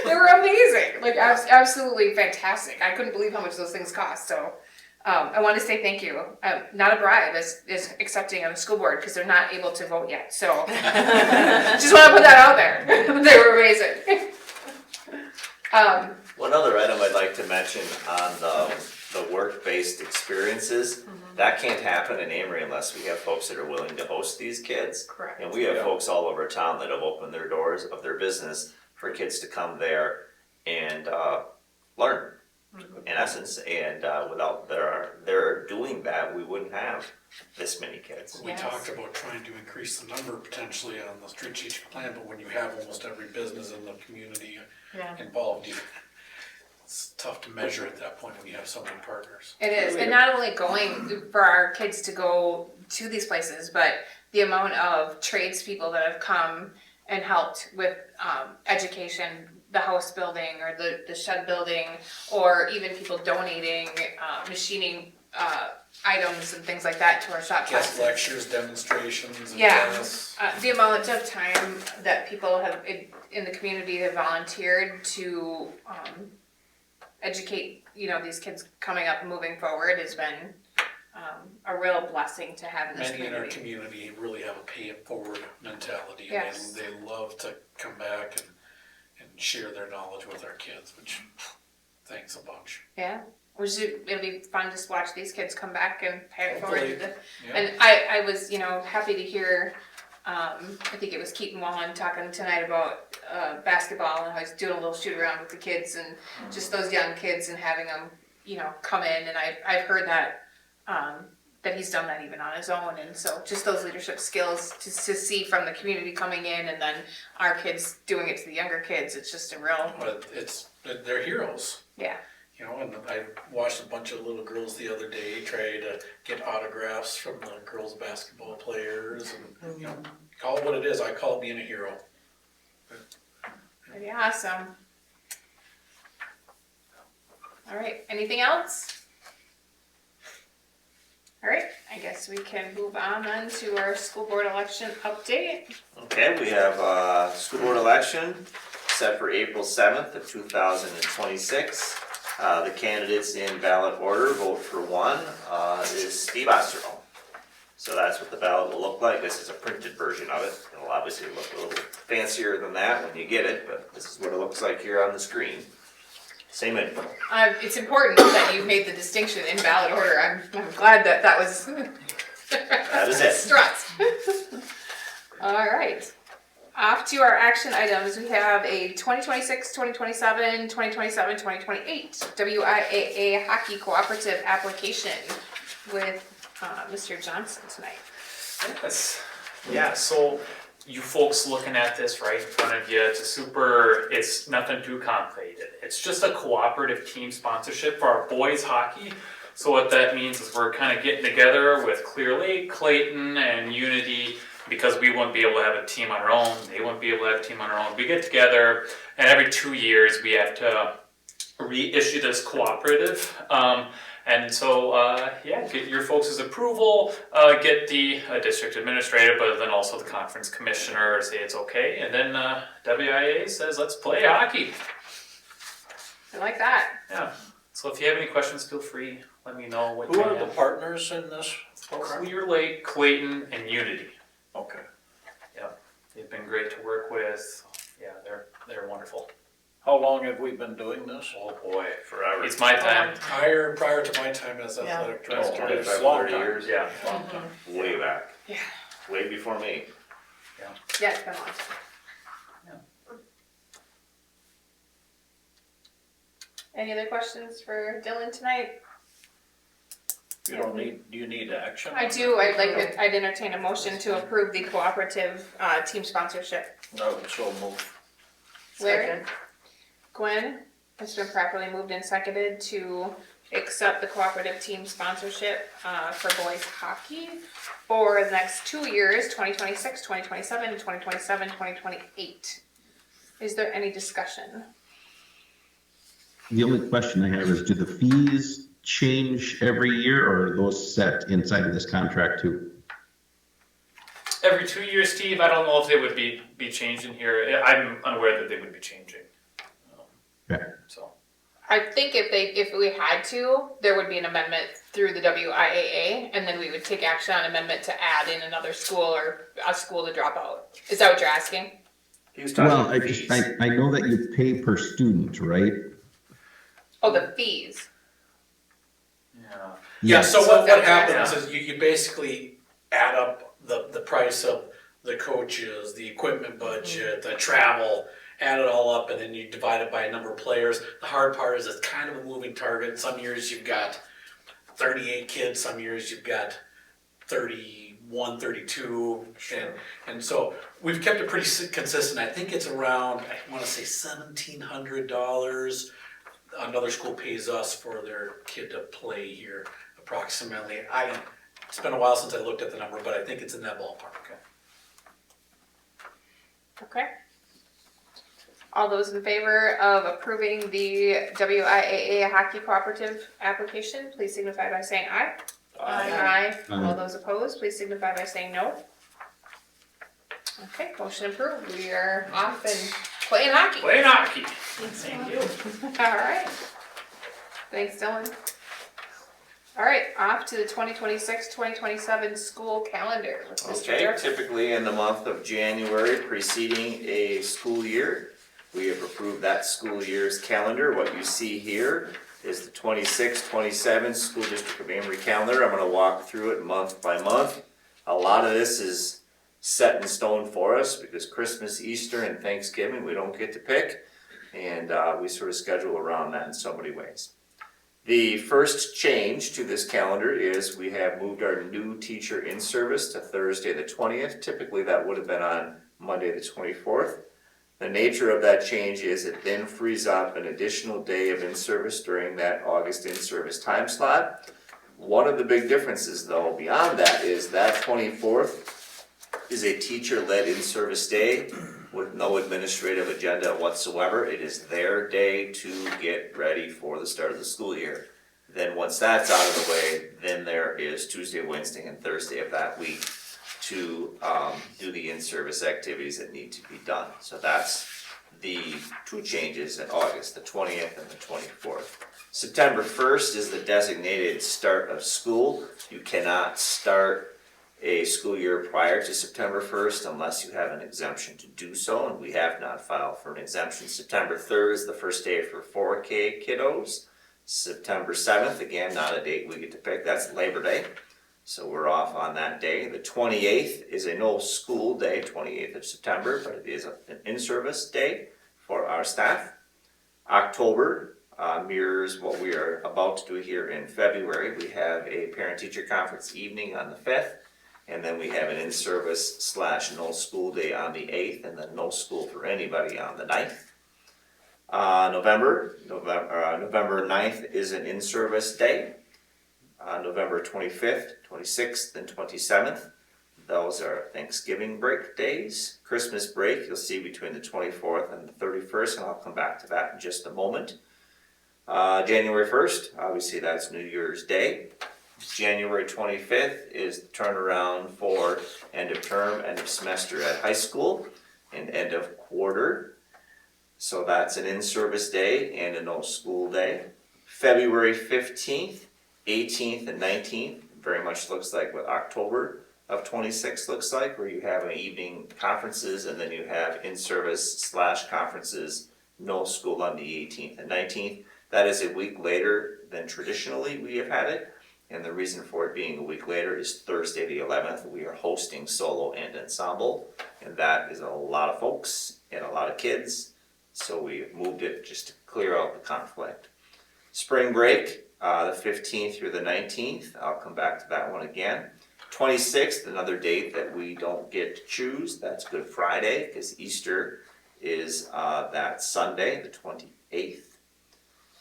they were amazing, like absolutely fantastic. I couldn't believe how much those things cost. So I want to say thank you. Not a bribe, is accepting on a school board, because they're not able to vote yet. So just want to put that out there. They were amazing. One other item I'd like to mention on the work-based experiences, that can't happen in Amery unless we have folks that are willing to host these kids. Correct. And we have folks all over town that have opened their doors of their business for kids to come there and learn, in essence. And without their doing that, we wouldn't have this many kids. We talked about trying to increase the number potentially on the strategic plan, but when you have almost every business in the community involved, it's tough to measure at that point when you have so many partners. It is, and not only going for our kids to go to these places, but the amount of tradespeople that have come and helped with education, the house building or the shed building, or even people donating machining items and things like that to our shop Guest classes. lectures, demonstrations, and The amount of time that people have in the community have volunteered to educate, these kids coming up and moving forward has been a real blessing to have in this many community. in our community really have a pay it forward mentality. Yes. And they love to come back and share their knowledge with our kids, which thanks a bunch. Yeah. It'll be fun to watch these kids come back and pay it forward. Hopefully. Yeah. And I was, happy to hear, I think it was Keaton Wallen talking tonight about basketball, and I was doing a little shoot around with the kids and just those young kids and having them, come in. And I've heard that he's done that even on his own. And so just those leadership skills to see from the community coming in and then our kids doing it to the younger kids, it's just a real... But they're heroes. Yeah. And I watched a bunch of little girls the other day try to get autographs from the girls basketball players, and call it what it is. I call it being a hero. Pretty awesome. All right, anything else? All right, I guess we can move on then to our school board election update. Okay, we have a school board election set for April 7th of 2026. The candidates in ballot order, vote for one, is Steve Osterholm. So that's what the ballot will look like. This is a printed version of it. It'll obviously look a little fancier than that when you get it, but this is what it looks like here on the screen. Same info. It's important that you made the distinction in ballot order. I'm glad that was That is it. stressed. All right. Off to our action items, we have a 2026, 2027, 2027, 2028 WIAA Hockey Cooperative application with Mr. Johnson tonight. Yes. Yeah, so you folks looking at this right in front of you, it's nothing too complicated. It's just a cooperative team sponsorship for our boys hockey. So what that means is we're kind of getting together with Clear Lake, Clayton, and Unity, because we wouldn't be able to have a team on our own. They wouldn't be able to have a team on our own. We get together, and every 2 years we have to reissue this cooperative. And so, get your folks' approval, get the district administrator, but then also the conference commissioner say it's okay. And then WIA says, let's play hockey. I like that. Yeah. So if you have any questions, feel free. Let me know. Who are the partners in this program? Clear Lake, Clayton, and Unity. Okay. Yep. They've been great to work with. Yeah, they're wonderful. How long have we been doing this? Oh boy, forever. It's my time. Prior to my time as athletic director. It's long 30 time. years. Yeah. Long time. Way back. Yeah. Way before me. Yeah, it's been long. Any other questions for Dylan tonight? You don't need, do you need action? I do, I'd entertain a motion to approve the cooperative, team sponsorship. No, so move. Larry? Gwen? It's been properly moved and seconded to accept the cooperative team sponsorship, for boys hockey for the next 2 years, 2026, 2027, and 2027, 2028. Is there any discussion? The only question I have is, do the fees change every year, or are those set inside of this contract too? Every 2 years, Steve, I don't know if they would be changing here. I'm unaware that they would be changing. Okay. So. I think if we had to, there would be an amendment through the WIAA, and then we would take action on amendment to add in another school or a school to drop out. Is that what you're asking? Well, I know that you pay per student, right? Oh, the fees. Yeah, Yes. so what that's happens is you basically add up the price of the coaches, the equipment budget, the travel, add it all up, and then you divide it by a number of players. The hard part is it's kind of a moving target. Some years you've got 38 kids, some years you've got 31, 32, and so we've kept it pretty consistent. I think it's around, I want to say $1,700. Another school pays us for their kid to play here, approximately. It's been a while since I looked at the number, but I think it's in that ballpark. Okay. All those in favor of approving the WIAA hockey cooperative application, please signify by saying aye. Aye. All those opposed, please signify by saying no. Okay, motion approved. We are off and playing hockey. Playing hockey. Thank you. All right. Thanks, Dylan. All right, off to the 2026-2027 school calendar with Mr. Okay, Dirk. typically in the month of January preceding a school year, we have approved that school year's calendar. What you see here is the 26-27 School District of Amery calendar. I'm gonna walk through it month by month. A lot of this is set in stone for us because Christmas, Easter, and Thanksgiving, we don't get to pick. And we sort of schedule around that in so many ways. The first change to this calendar is we have moved our new teacher in service to Thursday the 20th. Typically that would have been on Monday the 24th. The nature of that change is it then frees up an additional day of in-service during that August in-service time slot. One of the big differences though beyond that is that 24th is a teacher-led in-service day with no administrative agenda whatsoever. It is their day to get ready for the start of the school year. Then once that's out of the way, then there is Tuesday, Wednesday, and Thursday of that week to do the in-service activities that need to be done. So that's the two changes in August, the 20th and the 24th. September 1st is the designated start of school. You cannot start a school year prior to September 1st unless you have an exemption to do so, and we have not filed for an exemption. September 3rd is the first day for 4K kiddos. September 7th, again, not a date we get to pick, that's Labor Day. So we're off on that day. The 28th is a no school day, 28th of September, but it is an in-service day for our staff. October mirrors what we are about to do here in February. We have a parent-teacher conference evening on the 5th, and then we have an in-service / no school day on the 8th, and then no school for anybody on the 9th. November 9th is an in-service day. November 25th, 26th, and 27th. Those are Thanksgiving break days. Christmas break, you'll see between the 24th and the 31st, and I'll come back to that in just a moment. January 1st, obviously that's New Year's Day. January 25th is the turnaround for end of term, end of semester at high school, and end of quarter. So that's an in-service day and a no school day. February 15th, 18th, and 19th very much looks like what October of 26 looks like, where you have an evening conferences and then you have in-service / conferences, no school on the 18th and 19th. That is a week later than traditionally we have had it. And the reason for it being a week later is Thursday the 11th. We are hosting solo and ensemble, and that is a lot of folks and a lot of kids. So we moved it just to clear out the conflict. Spring break, the 15th through the 19th. I'll come back to that one again. 26th, another date that we don't get to choose. That's Good Friday, because Easter is that Sunday, the 28th.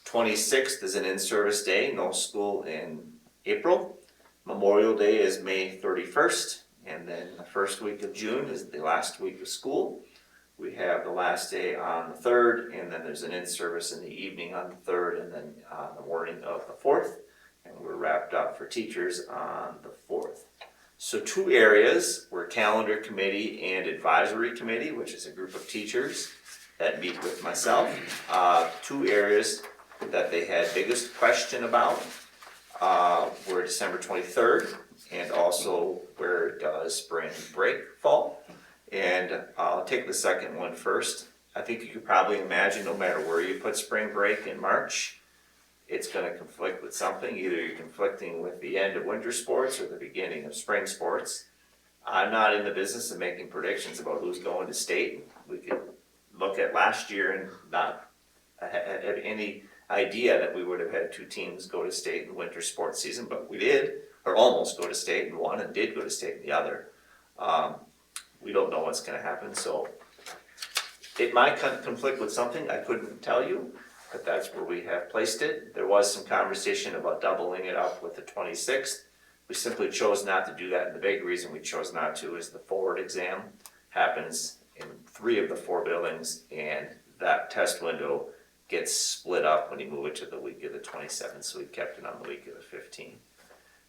26th is an in-service day, no school in April. Memorial Day is May 31st, and then the first week of June is the last week of school. We have the last day on the 3rd, and then there's an in-service in the evening on the 3rd, and then on the morning of the 4th, and we're wrapped up for teachers on the 4th. So 2 areas were calendar committee and advisory committee, which is a group of teachers that meet with myself. 2 areas that they had biggest question about were December 23rd, and also where does spring break fall? And I'll take the second one first. I think you could probably imagine no matter where you put spring break in March, it's going to conflict with something. Either you're conflicting with the end of winter sports or the beginning of spring sports. I'm not in the business of making predictions about who's going to state. We could look at last year and not have any idea that we would have had 2 teams go to state in winter sports season, but we did, or almost go to state in one and did go to state in the other. We don't know what's going to happen, so it might conflict with something. I couldn't tell you, but that's where we have placed it. There was some conversation about doubling it up with the 26th. We simply chose not to do that, and the big reason we chose not to is the forward exam happens in 3 of the 4 buildings, and that test window gets split up when you move it to the week of the 27th, so we kept it on the week of the 15th.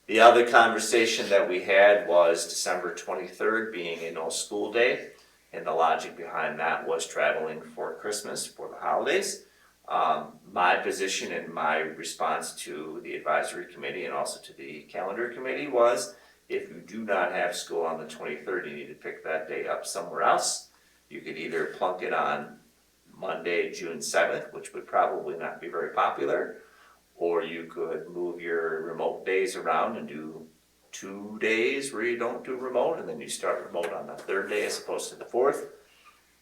The other conversation that we had was December 23rd being a no school day, and the logic behind that was traveling for Christmas, for the holidays. My position and my response to the advisory committee and also to the calendar committee was, if you do not have school on the 23rd, you need to pick that day up somewhere else. You could either plunk it on Monday, June 7th, which would probably not be very popular, or you could move your remote days around and do 2 days where you don't do remote, and then you start remote on the 3rd day as opposed to the 4th.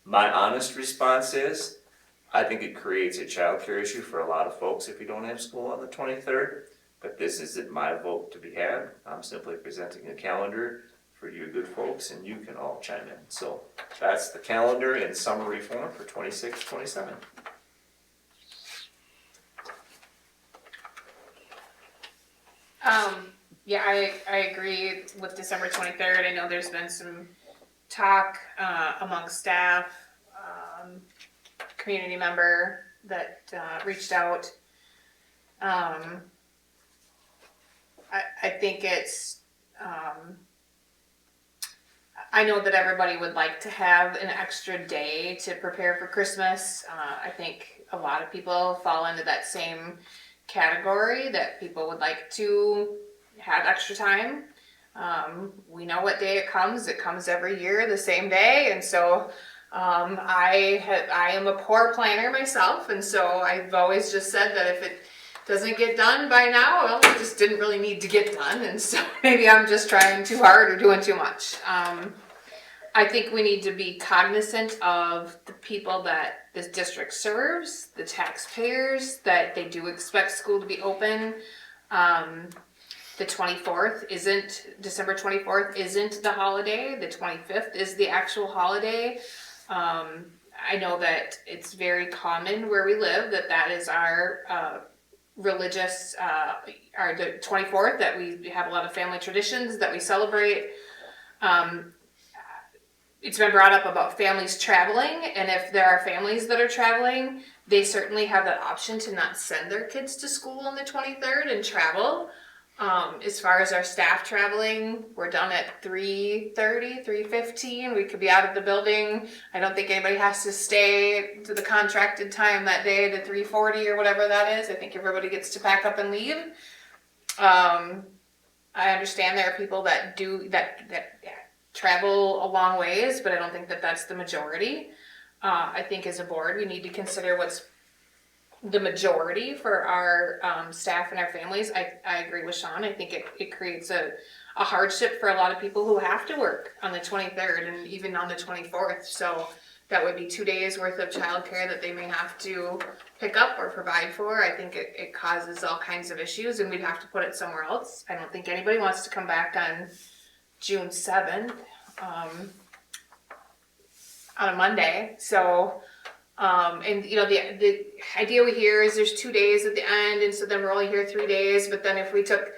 My honest response is, I think it creates a childcare issue for a lot of folks if you don't have school on the 23rd, but this isn't my vote to be had. I'm simply presenting a calendar for you good folks, and you can all chime in. So that's the calendar in summary form for 26, 27. Yeah, I agree with December 23rd. I know there's been some talk among staff, community member that reached out. I think it's, I know that everybody would like to have an extra day to prepare for Christmas. I think a lot of people fall into that same category, that people would like to have extra time. We know what day it comes. It comes every year the same day, and so I am a poor planner myself, and so I've always just said that if it doesn't get done by now, well, it just didn't really need to get done, and so maybe I'm just trying too hard or doing too much. I think we need to be cognizant of the people that this district serves, the taxpayers, that they do expect school to be open. The 24th isn't, December 24th isn't the holiday. The 25th is the actual holiday. I know that it's very common where we live that is our religious, the 24th, that we have a lot of family traditions that we celebrate. It's been brought up about families traveling, and if there are families that are traveling, they certainly have that option to not send their kids to school on the 23rd and travel. As far as our staff traveling, we're done at 3:30, 3:15. We could be out of the building. I don't think anybody has to stay to the contracted time that day to 3:40 or whatever that is. I think everybody gets to pack up and leave. I understand there are people that do that travel a long ways, but I don't think that that's the majority. I think as a board, we need to consider what's the majority for our staff and our families. I agree with Sean. I think it creates a hardship for a lot of people who have to work on the 23rd and even on the 24th. So that would be 2 days worth of childcare that they may have to pick up or provide for. I think it causes all kinds of issues and we'd have to put it somewhere else. I don't think anybody wants to come back on June 7th, on a Monday. So, and you know, the idea we hear is there's 2 days at the end, and so then we're only here 3 days, but then if we took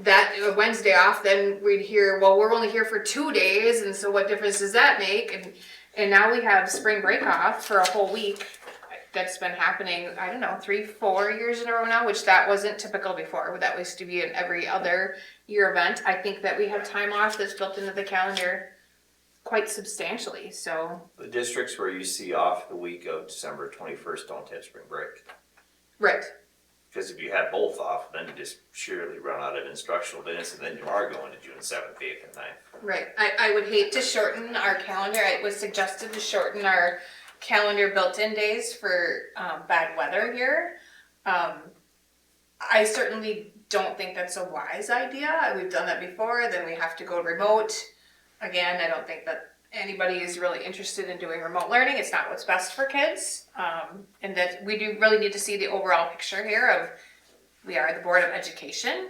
that Wednesday off, then we'd hear, well, we're only here for 2 days, and so what difference does that make? And now we have spring break off for a whole week. That's been happening, I don't know, 3-4 years in a row now, which that wasn't typical before. That used to be an every other year event. I think that we have time off that's built into the calendar quite substantially, so. The districts where you see off the week of December 21st don't have spring break. Right. Because if you had both off, then you just surely run out of instructional minutes, and then you are going to June 7th, 8th, and 9th. Right. I would hate to shorten our calendar. It was suggested to shorten our calendar built-in days for bad weather here. I certainly don't think that's a wise idea. We've done that before, then we have to go remote. Again, I don't think that anybody is really interested in doing remote learning. It's not what's best for kids. And that we do really need to see the overall picture here of we are the Board of Education,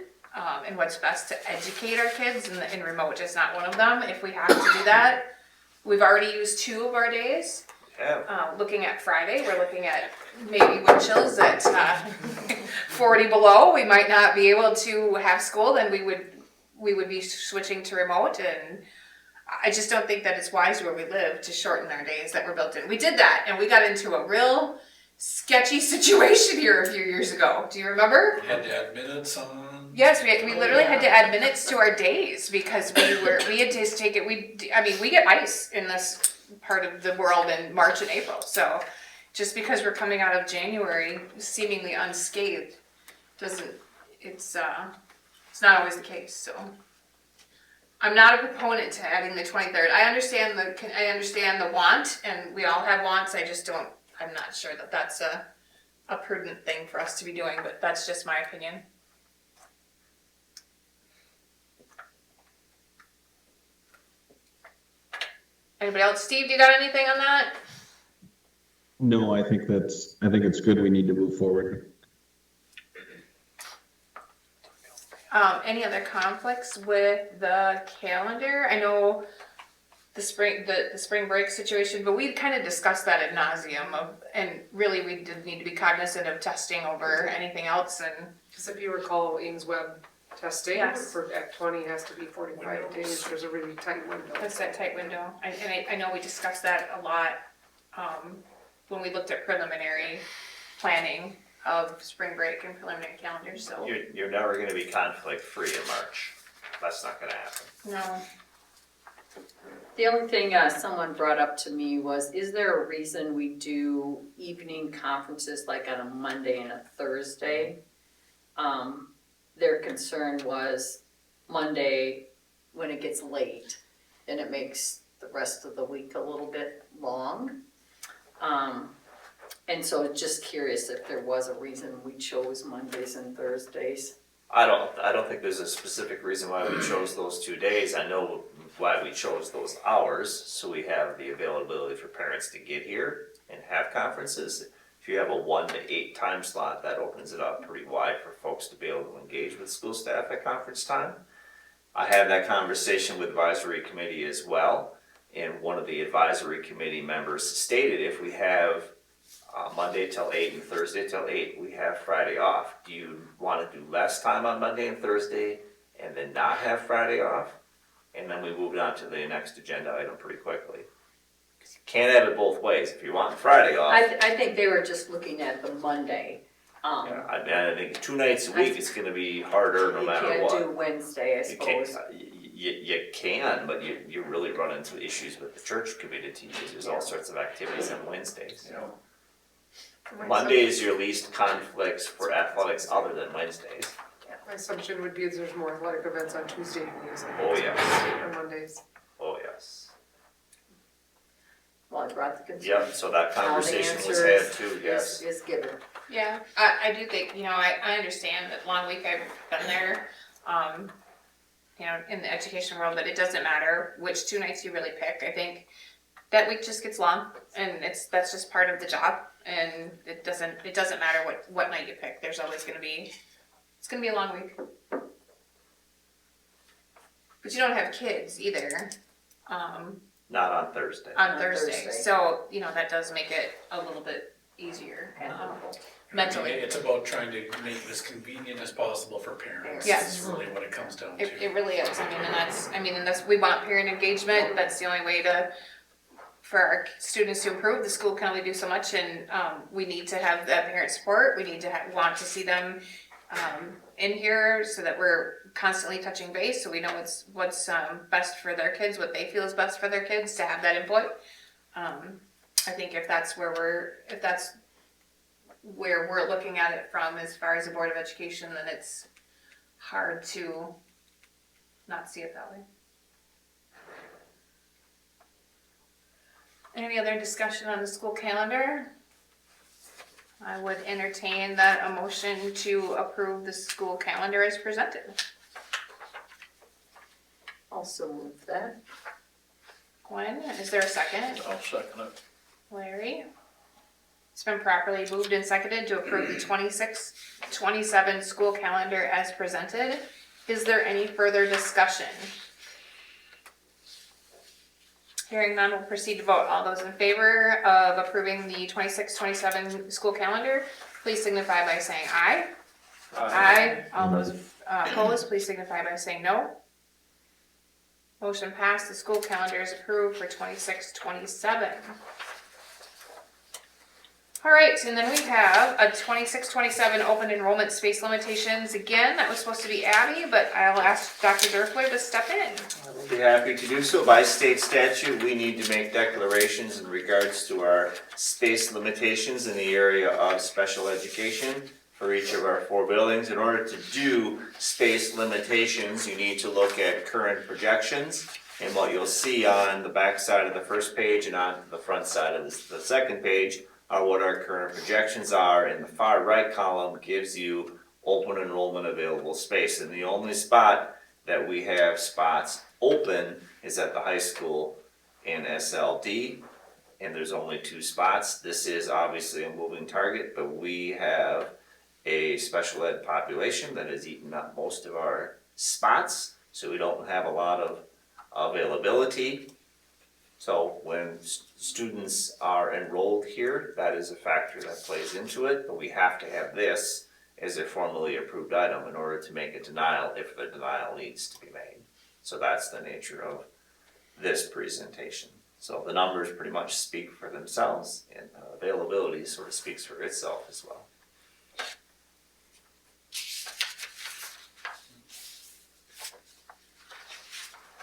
and what's best to educate our kids, and remote is not one of them. If we have to do that, we've already used 2 of our days. Yeah. Looking at Friday, we're looking at maybe wind chills at 40 below. We might not be able to have school, then we would be switching to remote, and I just don't think that it's wise where we live to shorten our days that were built in. We did that, and we got into a real sketchy situation here a few years ago. Do you remember? We had to add minutes on. Yes, we literally had to add minutes to our days because we had to take it. We get ice in this part of the world in March and April. So just because we're coming out of January seemingly unscathed it's not always the case. So I'm not a proponent to adding the 23rd. I understand the want, and we all have wants. I'm not sure that that's a prudent thing for us to be doing, but that's just my opinion. Anybody else? Steve, do you got anything on that? No, I think it's good. We need to move forward. Any other conflicts with the calendar? I know the spring break situation, but we kind of discussed that ad nauseum and really we did need to be cognizant of testing over anything else. And because if you recall, Ames Web testing Yes. for Act 20 has to be 45 days. There's a really tight window. That's that tight window. I know we discussed that a lot when we looked at preliminary planning of spring break and preliminary calendars. So You're never going to be conflict free in March. That's not going to happen. no. The only thing someone brought up to me was, is there a reason we do evening conferences like on a Monday and a Thursday? Their concern was Monday, when it gets late, then it makes the rest of the week a little bit long. And so just curious if there was a reason we chose Mondays and Thursdays. I don't think there's a specific reason why we chose those 2 days. I know why we chose those hours, so we have the availability for parents to get here and have conferences. If you have a 1 to 8 time slot, that opens it up pretty wide for folks to be able to engage with school staff at conference time. I had that conversation with advisory committee as well, and one of the advisory committee members stated if we have Monday till 8 and Thursday till 8, we have Friday off. Do you want to do less time on Monday and Thursday and then not have Friday off? And then we moved on to the next agenda item pretty quickly. Because you can't have it both ways. If you want Friday off, I think they were just looking at the Monday. yeah, I think 2 nights a week it's going to be harder no matter You what. can't do Wednesday, I suppose. You can, but you really run into issues with the church committee teachers. There's all sorts of activities on Wednesdays. Monday is your least conflicts for athletics other than Wednesdays. My assumption would be there's more athletic events on Tuesday evenings Oh yes. or Mondays. Oh yes. Well, I brought the concern. Yep, so that Now the conversation was answer had is- too, yes. Is given. Yeah, I do think, I understand that long week, I've been there, in the education world, but it doesn't matter which 2 nights you really pick. I think that week just gets long, and that's just part of the job, and it doesn't matter what night you pick. There's always it's gonna be a long week. But you don't have kids either. Not on Thursday. On Thursday. So, that does make it a little bit easier mentally. It's about trying to make it as convenient as possible for parents. Yes. Is really what it comes down to. It really is. We want parent engagement. That's the only way for our students to improve. The school can only do so much, and we need to have that parent support. We need to want to see them in here so that we're constantly touching base, so we know what's best for their kids, what they feel is best for their kids, to have that input. I think if that's where we're looking at it from, as far as the Board of Education, then it's hard to not see it that way. Any other discussion on the school calendar? I would entertain a motion to approve the school calendar as presented. Also move that. Gwen, is there a second? I'll second it. Larry? It's been properly moved and seconded to approve the 26-27 school calendar as presented. Is there any further discussion? Hearing none, we'll proceed to vote. All those in favor of approving the 26-27 school calendar, please signify by saying aye. Aye. All those opposed, please signify by saying no. Motion passed. The school calendar is approved for 26-27. All right, and then we have a 26-27 open enrollment space limitations. Again, that was supposed to be Abby, but I'll ask Dr. Durfler to step in. I'll be happy to do so. By state statute, we need to make declarations in regards to our space limitations in the area of special education for each of our 4 buildings. In order to do space limitations, you need to look at current projections, and what you'll see on the back side of the first page and on the front side of the second page are what our current projections are, and the far right column gives you open enrollment available space. And the only spot that we have spots open is at the high school in SLD, and there's only 2 spots. This is obviously a moving target, but we have a special ed population that has eaten up most of our spots, so we don't have a lot of availability. So when students are enrolled here, that is a factor that plays into it, but we have to have this as a formally approved item in order to make a denial if the denial needs to be made. So that's the nature of this presentation. So the numbers pretty much speak for themselves, and availability sort of speaks for itself as well.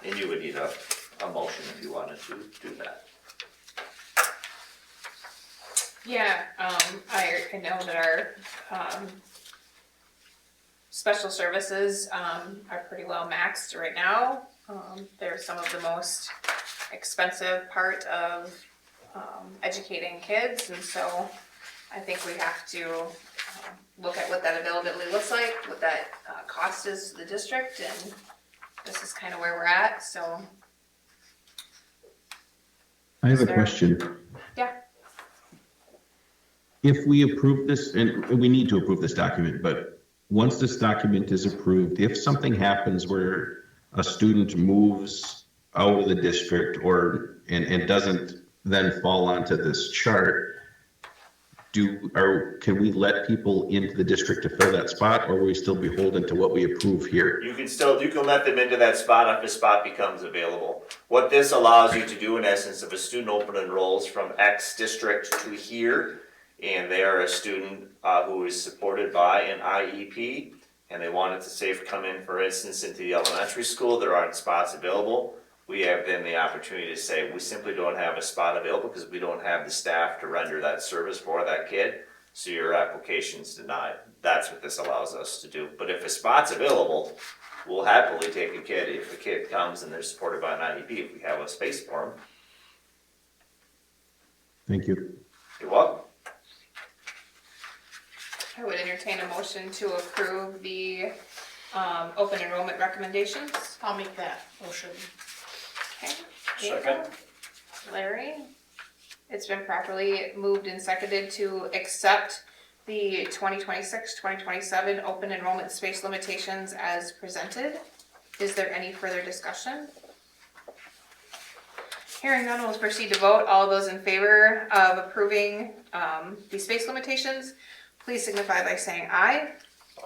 And you would need a motion if you wanted to do that. Yeah, I know that our special services are pretty well maxed right now. They're some of the most expensive part of educating kids, and so I think we have to look at what that availability looks like, what that cost is to the district, and this is kind of where we're at, so. I have a question. Yeah. If we approve this, and we need to approve this document, but once this document is approved, if something happens where a student moves out of the district and doesn't then fall onto this chart, can we let people into the district to fill that spot, or are we still beholden to what we approve here? You can let them into that spot if the spot becomes available. What this allows you to do in essence, if a student open enrolls from X district to here, and they are a student who is supported by an IEP, and they wanted to say come in, for instance, into the elementary school, there aren't spots available. We have then the opportunity to say, we simply don't have a spot available because we don't have the staff to render that service for that kid, so your application's denied. That's what this allows us to do. But if a spot's available, we'll happily take a kid if a kid comes and they're supported by an IEP, if we have a space for them. Thank you. You're welcome. I would entertain a motion to approve the open enrollment recommendations. I'll make that motion. Okay. Second. Larry. It's been properly moved and seconded to accept the 2026-2027 open enrollment space limitations as presented. Is there any further discussion? Hearing none, we'll proceed to vote. All those in favor of approving the space limitations, please signify by saying aye.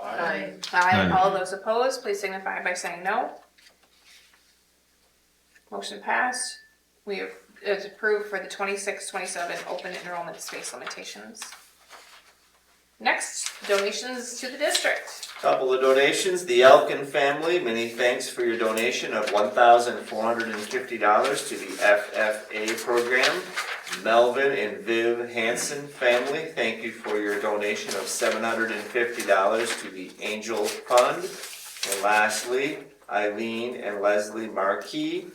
Aye. Aye. All those opposed, please signify by saying no. Motion passed. It's approved for the 26-27 open enrollment space limitations. Next, donations to the district. Couple of donations. The Elkin family, many thanks for your donation of $1,450 to the FFA program. Melvin and Viv Hansen family, thank you for your donation of $750 to the Angel Fund. And lastly, Eileen and Leslie Markey,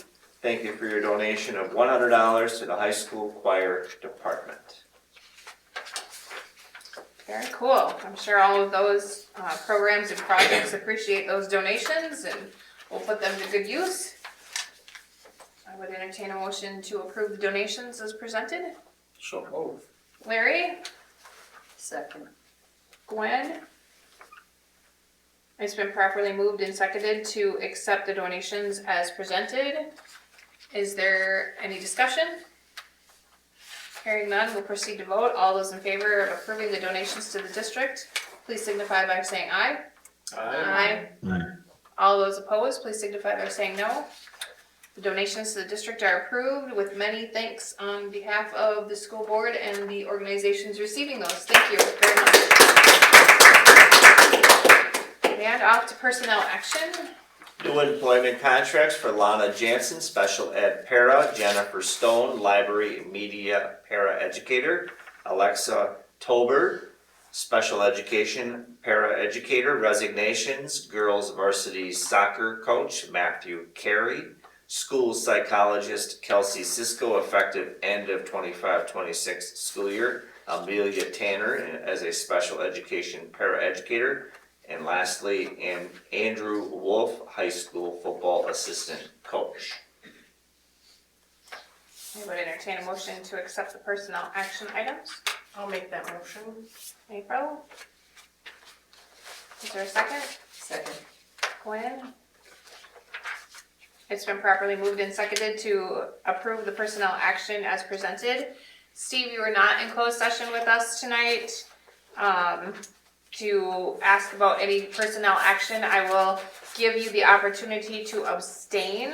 thank you for your donation of $100 to the high school choir department. Very cool. I'm sure all of those programs and projects appreciate those donations and we'll put them to good use. I would entertain a motion to approve the donations as presented. So move. Larry, Second. Gwen. It's been properly moved and seconded to accept the donations as presented. Is there any discussion? Hearing none, we'll proceed to vote. All those in favor of approving the donations to the district, please signify by saying aye. Aye. Aye. All those opposed, please signify by saying no. The donations to the district are approved with many thanks on behalf of the school board and the organizations receiving those. Thank you very much. And off to personnel action. New employment contracts for Lana Jansen, special ed para, Jennifer Stone, library media para educator, Alexa Tober, special education para educator, resignations, girls varsity soccer coach, Matthew Carey, school psychologist, Kelsey Cisco, effective end of 25-26 school year, Amelia Tanner as a special education para educator, and lastly, Andrew Wolf, high school football assistant coach. I would entertain a motion to accept the personnel action items. I'll make that motion. April? Is there a second? Second. Gwen? It's been properly moved and seconded to approve the personnel action as presented. Steve, you were not in closed session with us tonight. To ask about any personnel action, I will give you the opportunity to abstain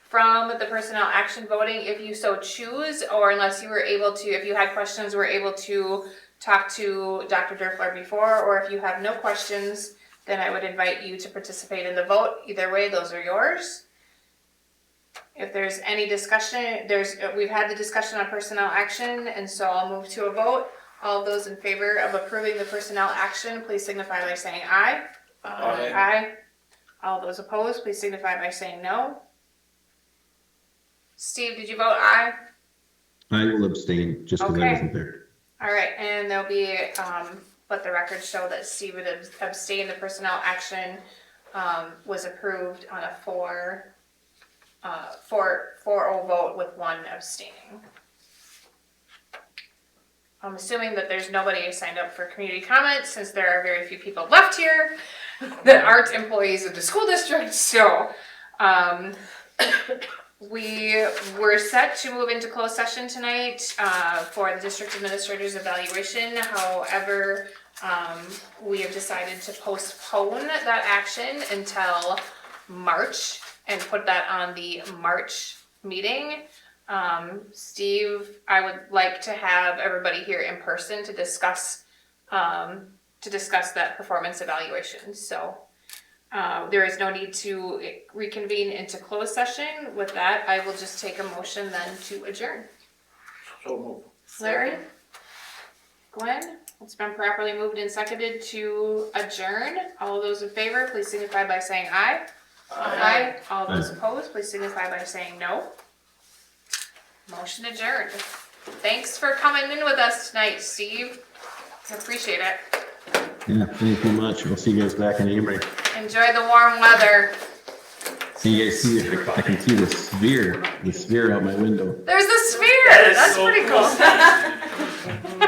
from the personnel action voting if you so choose, or unless you were able to, if you had questions, were able to talk to Dr. Durfler before, or if you have no questions, then I would invite you to participate in the vote. Either way, those are yours. If there's any discussion, we've had the discussion on personnel action, and so I'll move to a vote. All those in favor of approving the personnel action, please signify by saying aye. Aye. Aye. All those opposed, please signify by saying no. Steve, did you vote aye? I will abstain just because I Okay. wasn't there. All right, and there'll be, let the record show that Steve would abstain. The personnel action was approved on a 4-0 vote with one abstaining. I'm assuming that there's nobody signed up for community comments since there are very few people left here that aren't employees of the school district. So we were set to move into closed session tonight for the district administrator's evaluation. However, we have decided to postpone that action until March and put that on the March meeting. Steve, I would like to have everybody here in person to discuss that performance evaluation. So there is no need to reconvene into closed session. With that, I will just take a motion then to adjourn. So move. Larry? Gwen? It's been properly moved and seconded to adjourn. All those in favor, please signify by saying aye. Aye. All those opposed, please signify by saying no. Motion adjourned. Thanks for coming in with us tonight, Steve. I appreciate it. Yeah, thank you much. We'll see you guys back in Amery. Enjoy the warm weather. See you guys see, I can see the sphere out my window. There's the sphere! did. That's pretty cool.